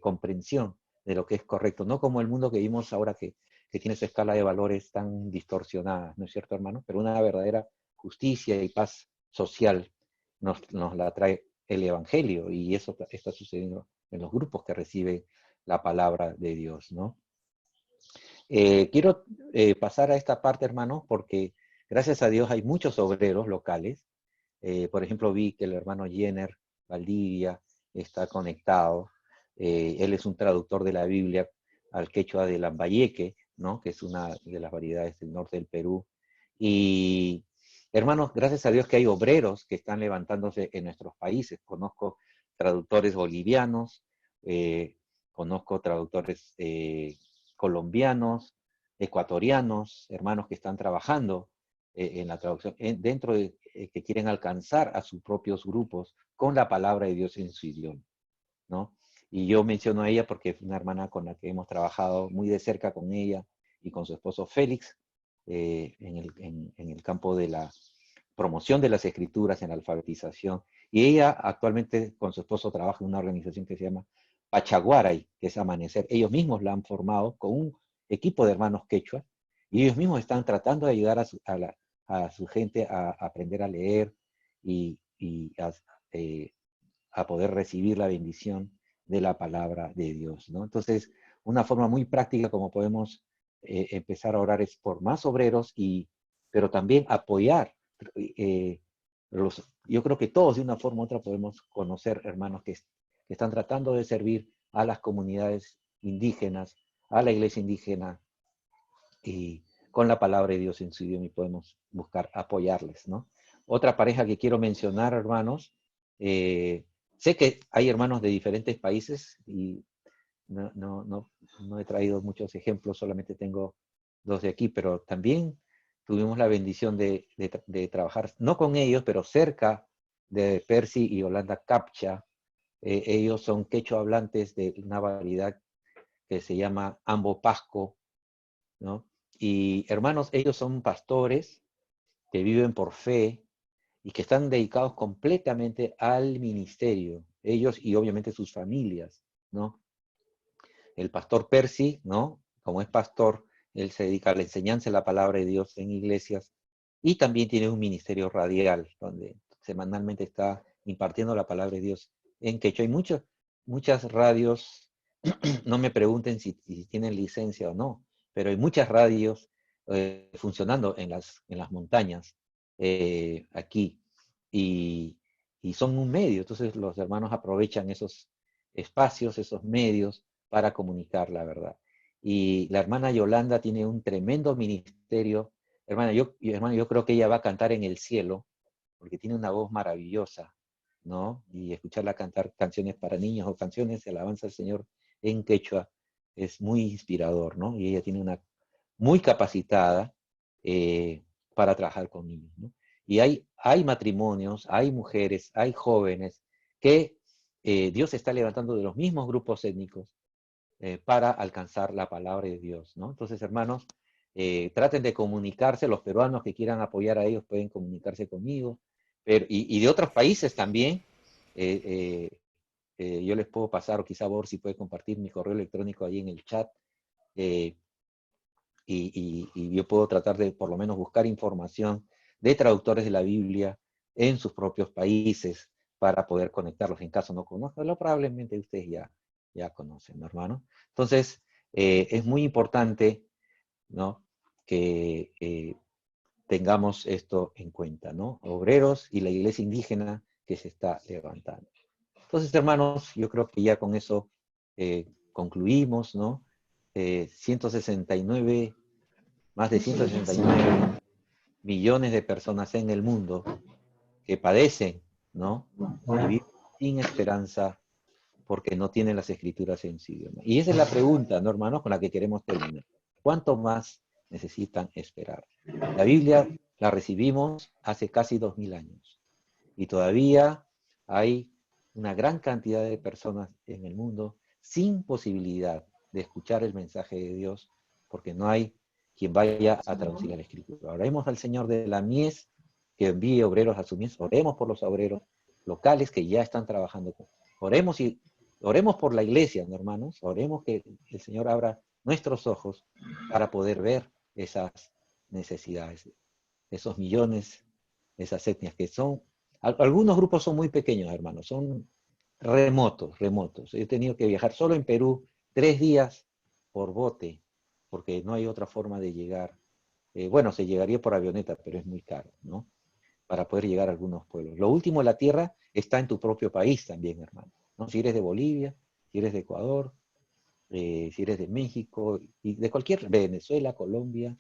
comprensión de lo que es correcto, no como el mundo que vimos ahora que tiene esa escala de valores tan distorsionada, ¿no es cierto, hermano? Pero una verdadera justicia y paz social nos la trae el Evangelio, y eso está sucediendo en los grupos que reciben la palabra de Dios, ¿no? Quiero pasar a esta parte, hermano, porque gracias a Dios hay muchos obreros locales. Por ejemplo, vi que el hermano Jenner Valdivia está conectado. Él es un traductor de la Biblia al quechua de Lambayeque, ¿no? Que es una de las variedades del norte del Perú. Y, hermanos, gracias a Dios que hay obreros que están levantándose en nuestros países. Conozco traductores bolivianos, conozco traductores colombianos, ecuatorianos, hermanos que están trabajando en la traducción, dentro de que quieren alcanzar a sus propios grupos con la palabra de Dios en su idioma, ¿no? Y yo menciono a ella porque es una hermana con la que hemos trabajado muy de cerca con ella y con su esposo Félix en el campo de la promoción de las escrituras, en la alfabetización. Y ella actualmente con su esposo trabaja en una organización que se llama Pachaguaray, que es Amanecer. Ellos mismos la han formado con un equipo de hermanos quechua y ellos mismos están tratando de ayudar a su gente a aprender a leer y a poder recibir la bendición de la palabra de Dios, ¿no? Entonces, una forma muy práctica como podemos empezar a orar es por más obreros, pero también apoyar. Eh, yo creo que todos de una forma u otra podemos conocer hermanos que están tratando de servir a las comunidades indígenas, a la iglesia indígena, y con la palabra de Dios en su idioma, y podemos buscar apoyarles, ¿no? Otra pareja que quiero mencionar, hermanos, sé que hay hermanos de diferentes países y no he traído muchos ejemplos, solamente tengo dos de aquí, pero también tuvimos la bendición de trabajar, no con ellos, pero cerca de Percy y Holanda Captcha. Ellos son quechua hablantes de una variedad que se llama Ambo Pasco, ¿no? Y hermanos, ellos son pastores que viven por fe y que están dedicados completamente al ministerio, ellos y obviamente sus familias, ¿no? El pastor Percy, ¿no? Como es pastor, él se dedica a la enseñanza de la palabra de Dios en iglesias y también tiene un ministerio radial donde semanalmente está impartiendo la palabra de Dios en quechua. Hay muchas radios, no me pregunten si tienen licencia o no, pero hay muchas radios funcionando en las montañas aquí y, y son un medio. Entonces los hermanos aprovechan esos espacios, esos medios para comunicar la verdad. Y la hermana Yolanda tiene un tremendo ministerio. Hermana, yo creo que ella va a cantar en el cielo, porque tiene una voz maravillosa, ¿no? Y escucharla cantar canciones para niños o canciones de alabanza al Señor en quechua es muy inspirador, ¿no? Y ella tiene una muy capacitada para trabajar con niños, ¿no? Y hay matrimonios, hay mujeres, hay jóvenes que Dios está levantando de los mismos grupos étnicos para alcanzar la palabra de Dios, ¿no? Entonces, hermanos, traten de comunicarse, los peruanos que quieran apoyar a ellos pueden comunicarse conmigo, pero, y de otros países también, yo les puedo pasar, o quizá Bor si puede compartir mi correo electrónico ahí en el chat, eh, y yo puedo tratar de por lo menos buscar información de traductores de la Biblia en sus propios países para poder conectarlos. En caso no conozcan, probablemente ustedes ya conocen, ¿no, hermano? Entonces, es muy importante, ¿no?, que tengamos esto en cuenta, ¿no? Obreros y la iglesia indígena que se está levantando. Entonces, hermanos, yo creo que ya con eso concluimos, ¿no? 169, más de 169 millones de personas en el mundo que padecen, ¿no? Que viven sin esperanza porque no tienen las escrituras en su idioma. Y esa es la pregunta, ¿no, hermanos?, con la que queremos terminar. ¿Cuánto más necesitan esperar? La Biblia la recibimos hace casi 2000 años y todavía hay una gran cantidad de personas en el mundo sin posibilidad de escuchar el mensaje de Dios porque no hay quien vaya a traducir la escritura. Oremos al Señor de la mies que envíe obreros a su mies. Oremos por los obreros locales que ya están trabajando. Oremos por la iglesia, ¿no, hermanos? Oremos que el Señor abra nuestros ojos para poder ver esas necesidades, esos millones, esas etnias que son, algunos grupos son muy pequeños, hermanos, son remotos. He tenido que viajar solo en Perú 3 días por bote, porque no hay otra forma de llegar. Bueno, se llegaría por avioneta, pero es muy caro, ¿no? Para poder llegar a algunos pueblos. Lo último, la tierra está en tu propio país también, hermano, ¿no? Si eres de Bolivia, si eres de Ecuador, si eres de México, y de cualquier, Venezuela, Colombia,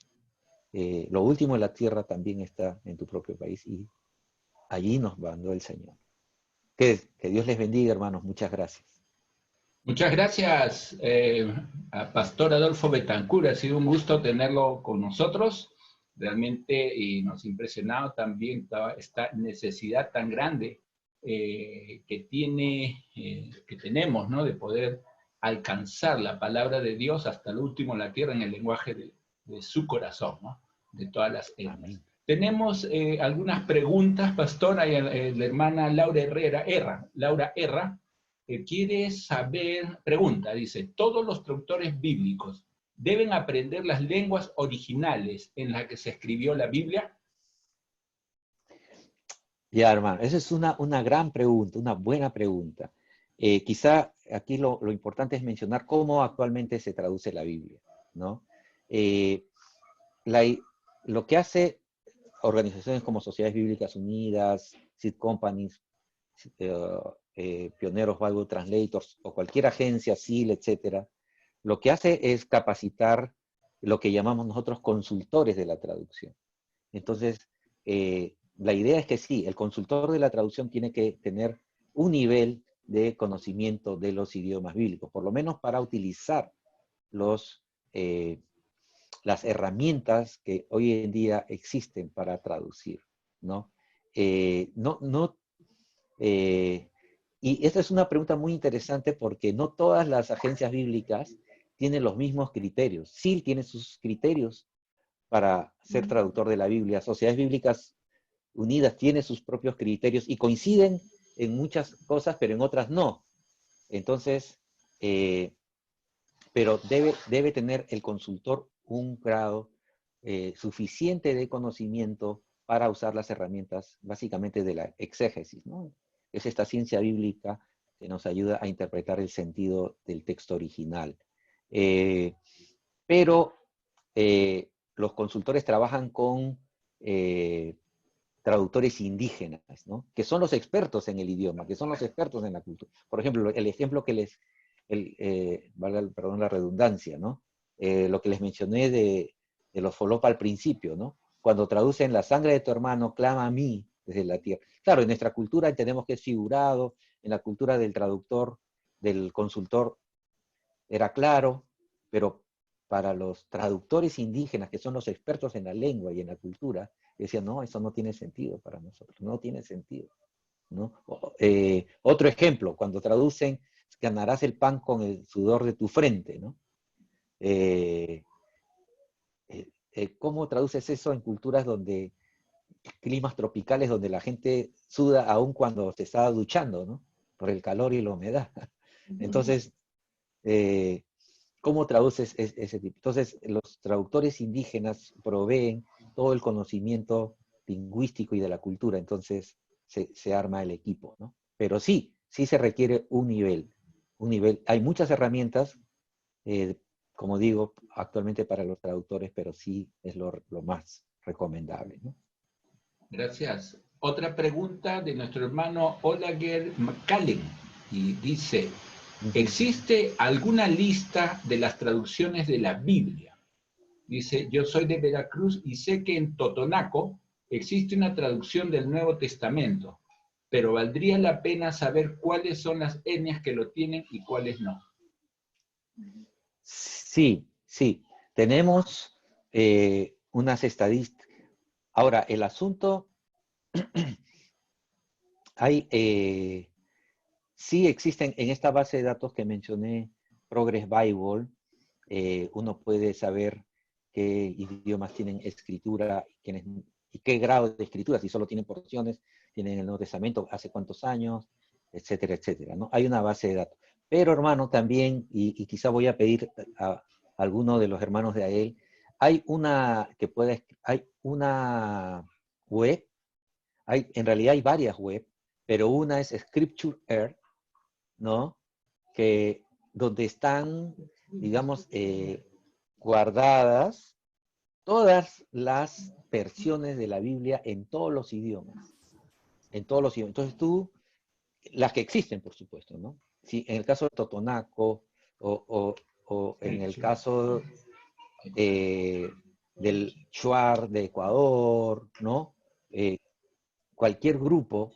lo último de la tierra también está en tu propio país y allí nos mandó el Señor. Que Dios les bendiga, hermanos. Muchas gracias. Muchas gracias, a Pastor Adolfo Betancur. Ha sido un gusto tenerlo con nosotros. Realmente y nos ha impresionado también esta necesidad tan grande que tenemos, ¿no?, de poder alcanzar la palabra de Dios hasta el último en la tierra en el lenguaje de su corazón, ¿no?, de todas las etnias. Amén. Tenemos algunas preguntas, Pastor. Hay la hermana Laura Erra, quiere saber, pregunta, dice, ¿todos los traductores bíblicos deben aprender las lenguas originales en las que se escribió la Biblia? Ya, hermano, esa es una gran pregunta, una buena pregunta. Quizá aquí lo importante es mencionar cómo actualmente se traduce la Biblia, ¿no? Eh, lo que hace organizaciones como Sociedades Bíblicas Unidas, Seed Companies, Pioneros Bible Translators o cualquier agencia, SIL, etcétera, lo que hace es capacitar lo que llamamos nosotros consultores de la traducción. Entonces, la idea es que sí, el consultor de la traducción tiene que tener un nivel de conocimiento de los idiomas bíblicos, por lo menos para utilizar las herramientas que hoy en día existen para traducir, ¿no? Y esta es una pregunta muy interesante porque no todas las agencias bíblicas tienen los mismos criterios. SIL tiene sus criterios para ser traductor de la Biblia. Sociedades Bíblicas Unidas tiene sus propios criterios y coinciden en muchas cosas, pero en otras no. Entonces, pero debe tener el consultor un grado suficiente de conocimiento para usar las herramientas básicamente de la exégesis, ¿no? Es esta ciencia bíblica que nos ayuda a interpretar el sentido del texto original. Pero los consultores trabajan con traductores indígenas, ¿no?, que son los expertos en el idioma, que son los expertos en la cultura. Por ejemplo, el ejemplo que valga, perdón la redundancia, ¿no? Lo que les mencioné de los Folopa al principio, ¿no? Cuando traducen la sangre de tu hermano, clama a mí desde la tierra. Claro, en nuestra cultura entendemos que es figurado, en la cultura del traductor, del consultor, era claro, pero para los traductores indígenas, que son los expertos en la lengua y en la cultura, decían, no, eso no tiene sentido para nosotros, no tiene sentido, ¿no? Otro ejemplo, cuando traducen, ganarás el pan con el sudor de tu frente, ¿no? ¿Cómo traduces eso en culturas donde, climas tropicales, donde la gente suda aún cuando se está duchando, ¿no? Por el calor y la humedad. Entonces, ¿cómo traduces ese tipo? Entonces, los traductores indígenas proveen todo el conocimiento lingüístico y de la cultura, entonces se arma el equipo, ¿no? Pero sí se requiere un nivel. Hay muchas herramientas, como digo, actualmente para los traductores, pero sí es lo más recomendable, ¿no? Gracias. Otra pregunta de nuestro hermano Olaguer McCallen, y dice, ¿existe alguna lista de las traducciones de la Biblia? Dice, yo soy de Veracruz y sé que en Totonaco existe una traducción del Nuevo Testamento, pero valdría la pena saber cuáles son las etnias que lo tienen y cuáles no. Sí. Tenemos unas estadísticas. Ahora, el asunto, sí existen en esta base de datos que mencioné, Progress Bible, uno puede saber qué idiomas tienen escritura y qué grado de escritura, si solo tienen porciones, tienen el Nuevo Testamento, hace cuántos años, etcétera, etcétera, ¿no? Hay una base de datos. Pero, hermano, también, y quizá voy a pedir a alguno de los hermanos de AEL, hay una web, en realidad hay varias web, pero una es Scripture Earth, ¿no? Donde están, digamos, guardadas todas las versiones de la Biblia en todos los idiomas. En todos los idiomas. Entonces las que existen, por supuesto, ¿no? Si en el caso de Totonaco, o en el caso del Shuar de Ecuador, ¿no? Cualquier grupo,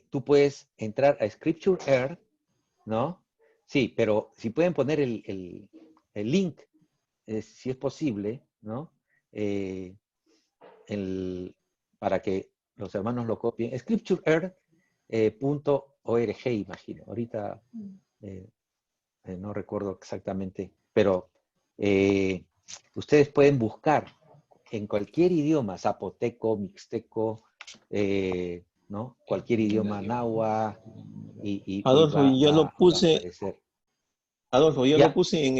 tú puedes entrar a Scripture Earth, ¿no? Sí, pero si pueden poner el link, si es posible, ¿no? Para que los hermanos lo copien. scriptureearth.org, imagino. Ahorita no recuerdo exactamente, pero ustedes pueden buscar en cualquier idioma, zapoteco, mixteco, ¿no? Cualquier idioma náhuatl, y Adolfo, va, y yo va, lo va a puse, aparecer. Adolfo, yo lo Ya, puse en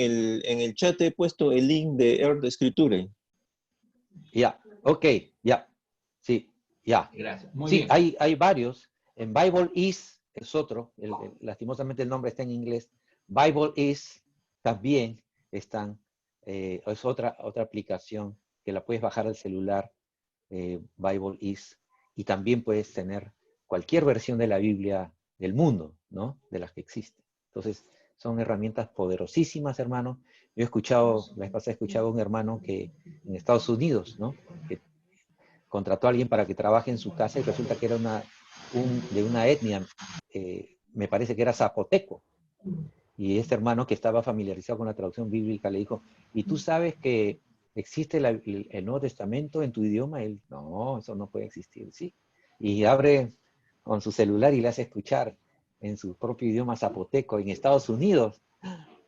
el chat, he puesto el link de Earth Scripture. ya, ok, ya, sí, ya. Gracias. Muy Sí, bien. hay varios. En Bible Is es otro, lastimosamente el nombre está en inglés. Bible Is también es otra aplicación que la puedes bajar al celular, Bible Is, y también puedes tener cualquier versión de la Biblia del mundo, ¿no? De las que existen. Entonces, son herramientas poderosísimas, hermano. Yo la vez pasada he escuchado a un hermano que en Estados Unidos, ¿no? Que contrató a alguien para que trabaje en su casa y resulta que era de una etnia, me parece que era zapoteco. Y este hermano que estaba familiarizado con la traducción bíblica le dijo, ¿y tú sabes que existe el Nuevo Testamento en tu idioma? Él, no, eso no puede existir, sí. Y abre con su celular y le hace escuchar en su propio idioma zapoteco en Estados Unidos.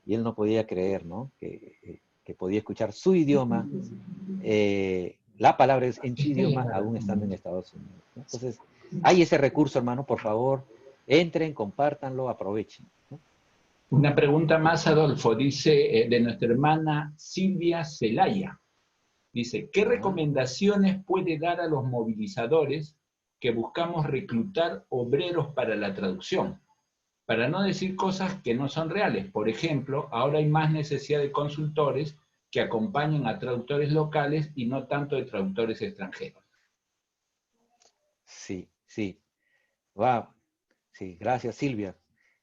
Y él no podía creer, ¿no? Que podía escuchar su idioma, la palabra es en su idioma, aún estando en Estados Unidos, ¿no? Entonces, hay ese recurso, hermano, por favor, entren, compártanlo, aprovechen, ¿no? Una pregunta más, Adolfo, dice de nuestra hermana Silvia Celaya. Dice, ¿qué Ajá. recomendaciones puede dar a los movilizadores que buscamos reclutar obreros para la traducción? Para no decir cosas que no son reales. Por ejemplo, ahora hay más necesidad de consultores que acompañen a traductores locales y no tanto de traductores extranjeros. Sí. Wow. Sí, gracias, Silvia.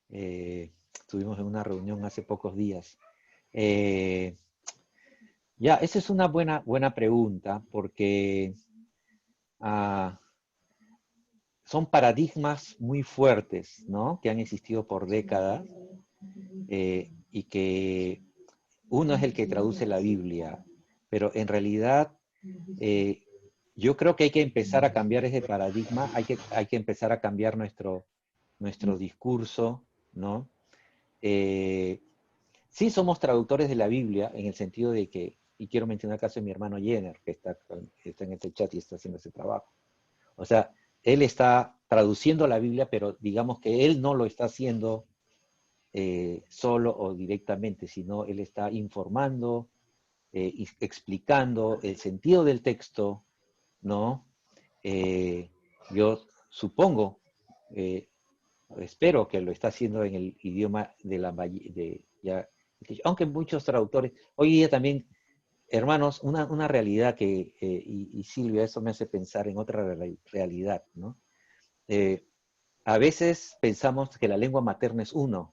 Estuvimos en una reunión hace pocos días. Ya, esa es una buena pregunta, porque son paradigmas muy fuertes, ¿no? Que han existido por décadas, y que uno es el que traduce la Biblia, pero en realidad yo creo que hay que empezar a cambiar ese paradigma, hay que empezar a cambiar nuestro discurso, ¿no? Sí somos traductores de la Biblia en el sentido de que, y quiero mencionar el caso de mi hermano Jenner, que está en este chat y está haciendo ese trabajo. O sea, él está traduciendo la Biblia, pero digamos que él no lo está haciendo solo o directamente, sino él está informando, y explicando el sentido del texto, ¿no? Yo supongo, espero que lo está haciendo en el idioma aunque muchos traductores, hoy día también, hermanos, una realidad que, y Silvia, eso me hace pensar en otra realidad, ¿no? A veces pensamos que la lengua materna es uno,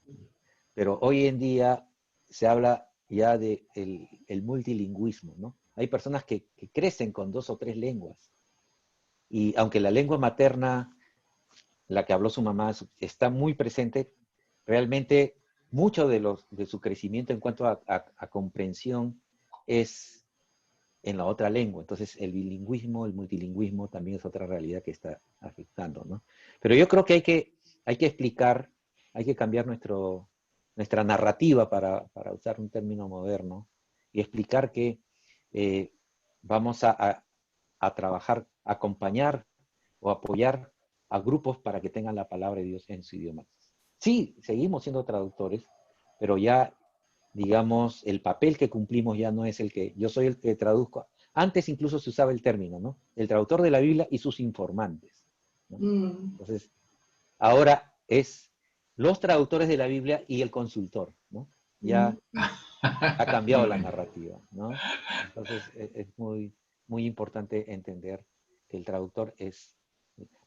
pero hoy en día se habla ya de el multilingüismo, ¿no? Hay personas que crecen con 2 o 3 lenguas, y aunque la lengua materna, la que habló su mamá, está muy presente, realmente mucho de su crecimiento en cuanto a comprensión es en la otra lengua. Entonces el bilingüismo, el multilingüismo también es otra realidad que está afectando, ¿no? Pero yo creo que hay que explicar, hay que cambiar nuestra narrativa para usar un término moderno y explicar que vamos a trabajar, acompañar o apoyar a grupos para que tengan la palabra de Dios en su idioma. Sí, seguimos siendo traductores, pero ya, digamos, el papel que cumplimos ya no es el que, yo soy el que traduzco. Antes incluso se usaba el término, ¿no? El traductor de la Biblia y sus informantes, ¿no? Entonces, ahora es los traductores de la Biblia y el consultor, ¿no? Ya ha cambiado la narrativa, ¿no? Entonces, es muy, muy importante entender que el traductor es...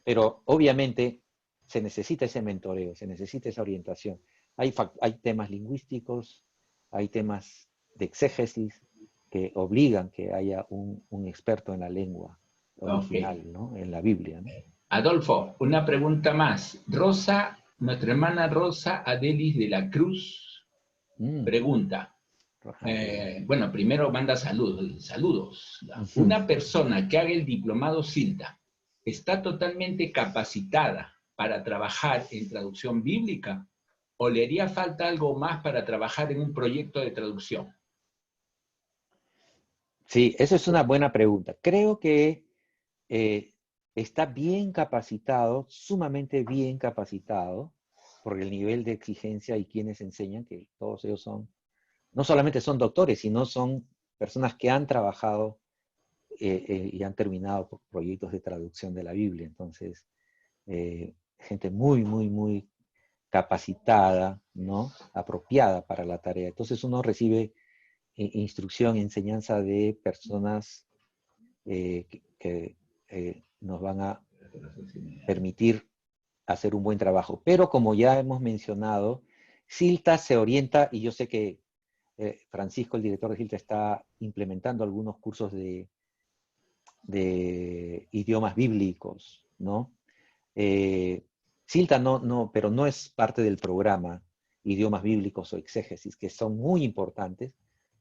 Pero obviamente se necesita ese mentoreo, se necesita esa orientación. Hay temas lingüísticos, hay temas de exégesis que obligan que haya un experto en la lengua original, Ok. ¿no? En la Biblia, ¿no? Adolfo, una pregunta más. Rosa, nuestra hermana Rosa Adelis de la Cruz, pregunta. Bueno, primero manda saludos. Saludos. Una persona que haga el diplomado CILTA, ¿está totalmente capacitada para trabajar en traducción bíblica o le haría falta algo más para trabajar en un proyecto de traducción? Sí, esa es una buena pregunta. Creo que está bien capacitado, sumamente bien capacitado, por el nivel de exigencia y quienes enseñan, que todos ellos son, no solamente son doctores, sino son personas que han trabajado y han terminado proyectos de traducción de la Biblia. Entonces, gente muy, muy, muy capacitada, ¿no? Apropiada para la tarea. Entonces uno recibe instrucción, enseñanza de personas que nos van a permitir hacer un buen trabajo. Pero como ya hemos mencionado, CILTA se orienta, y yo sé que Francisco, el director de CILTA, está implementando algunos cursos de idiomas bíblicos, ¿no? CILTA pero no es parte del programa idiomas bíblicos o exégesis, que son muy importantes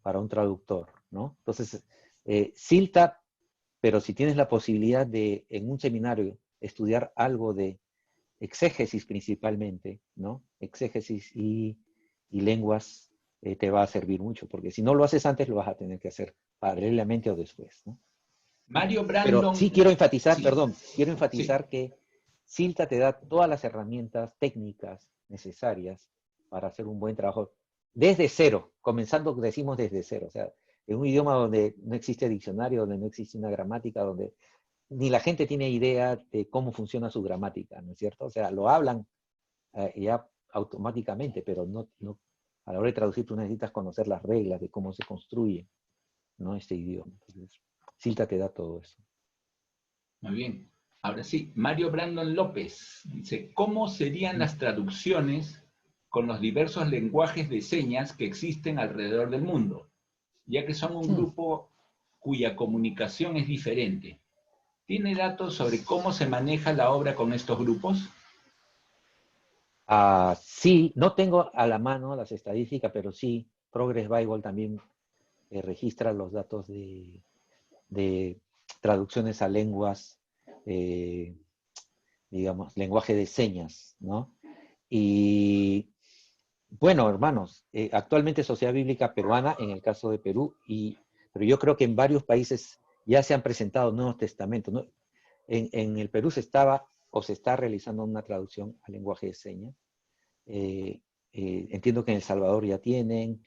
para un traductor, ¿no? Entonces, CILTA, pero si tienes la posibilidad de, en un seminario, estudiar algo de exégesis principalmente, ¿no? Exégesis y lenguas, te va a servir mucho, porque si no lo haces antes, lo vas a tener que hacer paralelamente o después, ¿no? Mario Pero Brandon, sí quiero enfatizar, sí, perdón, quiero sí. enfatizar que CILTA te da todas las herramientas técnicas necesarias para hacer un buen trabajo desde cero, comenzando, decimos, desde cero. O sea, en un idioma donde no existe diccionario, donde no existe una gramática, donde ni la gente tiene idea de cómo funciona su gramática, ¿no es cierto? O sea, lo hablan ya automáticamente, pero no, a la hora de traducir tú necesitas conocer las reglas de cómo se construye, ¿no? Este idioma. Entonces, CILTA te da todo eso. Muy bien. Ahora sí, Mario Brandon López dice, ¿cómo serían las traducciones con los diversos lenguajes de señas que existen alrededor del mundo? Ya que son un grupo cuya comunicación es diferente. ¿Tiene datos sobre cómo se maneja la obra con estos grupos? Sí, no tengo a la mano las estadísticas, pero sí, Progress Bible también registra los datos de traducciones a lenguas, digamos, lenguaje de señas, ¿no? Y bueno, hermanos, actualmente Sociedad Bíblica Peruana, en el caso de Perú, pero yo creo que en varios países ya se han presentado nuevos testamentos, ¿no? En el Perú se está realizando una traducción al lenguaje de señas. Entiendo que en El Salvador ya tienen,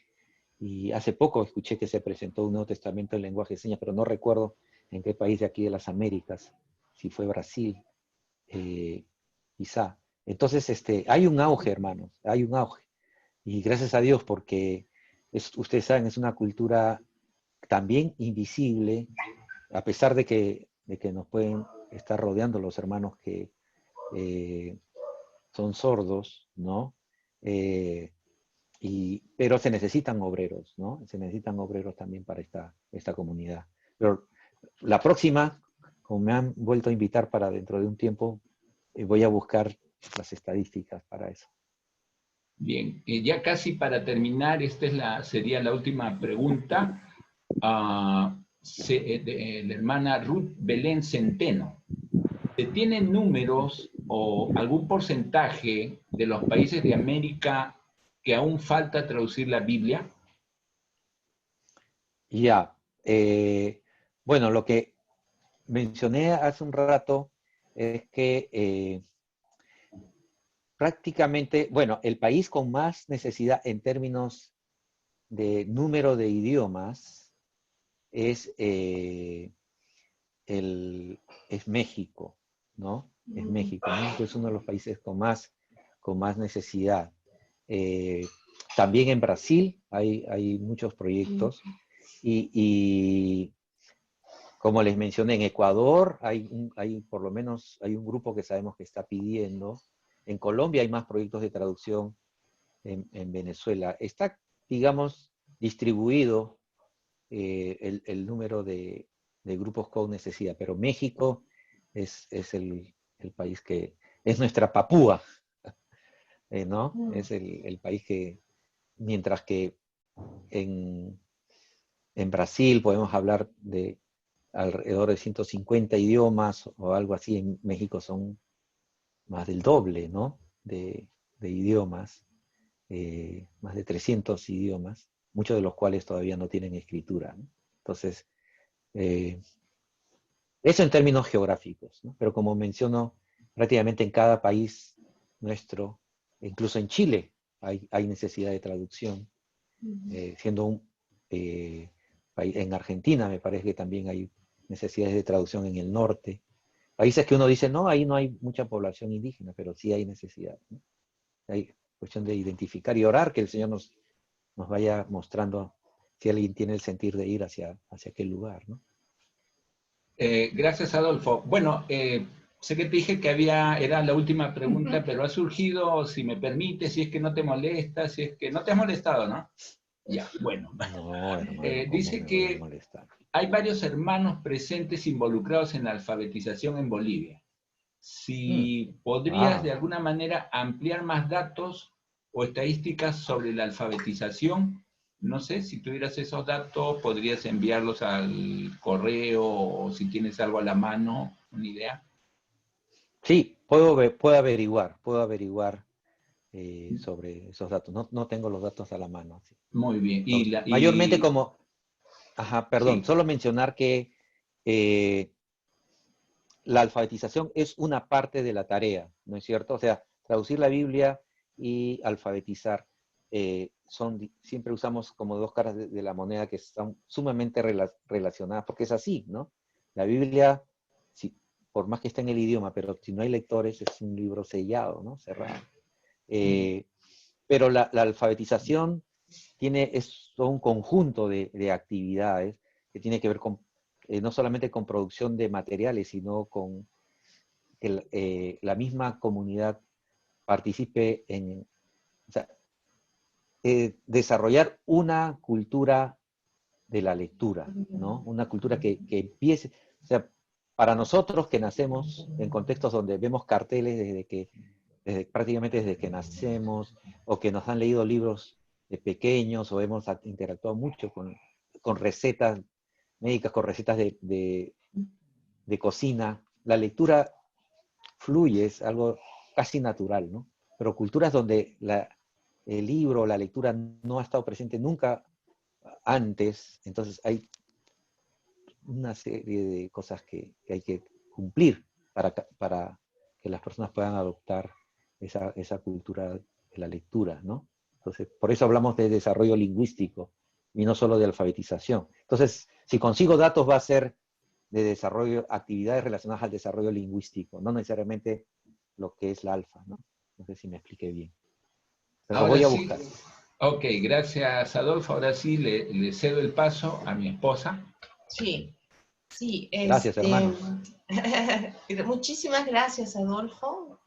y hace poco escuché que se presentó un Nuevo Testamento en lenguaje de señas, pero no recuerdo en qué país de aquí de las Américas, si fue Brasil, quizá. Entonces, hay un auge, hermanos, hay un auge. Y gracias a Dios, porque ustedes saben, es una cultura también invisible, a pesar de que nos pueden estar rodeando los hermanos que son sordos, ¿no? Pero se necesitan obreros, ¿no? Se necesitan obreros también para esta comunidad. Pero la próxima, como me han vuelto a invitar para dentro de un tiempo, voy a buscar las estadísticas para eso. Bien, ya casi para terminar, sería la última pregunta. La hermana Ruth Belén Centeno. ¿Se tienen números o algún porcentaje de los países de América que aún falta traducir la Biblia? Ya. Bueno, lo que mencioné hace un rato es que prácticamente, bueno, el país con más necesidad en términos de número de idiomas es México, ¿no? Es México. México es uno de los países con más necesidad. También en Brasil hay muchos proyectos y como les mencioné, en Ecuador hay por lo menos hay un grupo que sabemos que está pidiendo. En Colombia hay más proyectos de traducción. En Venezuela. Está, digamos, distribuido el número de grupos con necesidad, pero México es el país que es nuestra Papúa, ¿no? Es el país que, mientras que en Brasil podemos hablar de alrededor de 150 idiomas o algo así, en México son más del doble, ¿no? De idiomas. Más de 300 idiomas, muchos de los cuales todavía no tienen escritura, ¿no? Entonces, eso en términos geográficos, ¿no? Pero como menciono, prácticamente en cada país nuestro, incluso en Chile, hay necesidad de traducción, siendo un país, en Argentina me parece que también hay necesidades de traducción en el norte. Países que uno dice, no, ahí no hay mucha población indígena, pero sí hay necesidad, ¿no? Hay cuestión de identificar y orar que el Señor nos vaya mostrando si alguien tiene el sentir de ir hacia aquel lugar, ¿no? Gracias, Adolfo. Bueno, sé que te dije que era la última pregunta, pero ha surgido, si me permite, si es que no te molesta, si es que no te has molestado, ¿no? Ya, bueno. No, hermano, dice que hay varios hermanos presentes involucrados en la alfabetización en Bolivia. Si podrías de alguna manera ampliar más datos o estadísticas sobre la alfabetización, no sé, si tuvieras esos datos, podrías enviarlos al correo o si tienes algo a la mano, una idea. Sí, puedo averiguar sobre esos datos. No tengo los datos a la mano. Sí. Muy bien. Mayormente como, perdón, sí. solo mencionar que la alfabetización es una parte de la tarea, ¿no es cierto? O sea, traducir la Biblia y alfabetizar siempre usamos como dos caras de la moneda que están sumamente relacionadas, porque es así, ¿no? La Biblia, por más que esté en el idioma, pero si no hay lectores, es un libro sellado, ¿no? Cerrado. Pero la alfabetización es todo un conjunto de actividades que tiene que ver con no solamente con producción de materiales, sino con que la misma comunidad participe en desarrollar una cultura de la lectura, ¿no? Una cultura que empiece, o sea, para nosotros que nacemos en contextos donde vemos carteles prácticamente desde que nacemos, o que nos han leído libros pequeños o hemos interactuado mucho con recetas médicas, con recetas de cocina. La lectura fluye, es algo casi natural, ¿no? Pero culturas donde el libro, la lectura no ha estado presente nunca antes, entonces hay una serie de cosas que hay que cumplir para que las personas puedan adoptar esa cultura de la lectura, ¿no? Entonces, por eso hablamos de desarrollo lingüístico y no solo de alfabetización. Entonces, si consigo datos va a ser de desarrollo, actividades relacionadas al desarrollo lingüístico, no necesariamente lo que es la alfa, ¿no? No sé si me expliqué bien. Pero lo Ahora voy a sí, buscar. ok, gracias Adolfo. Ahora sí le cedo el paso a mi esposa. Sí, sí, Gracias, hermanos. muchísimas gracias, Adolfo.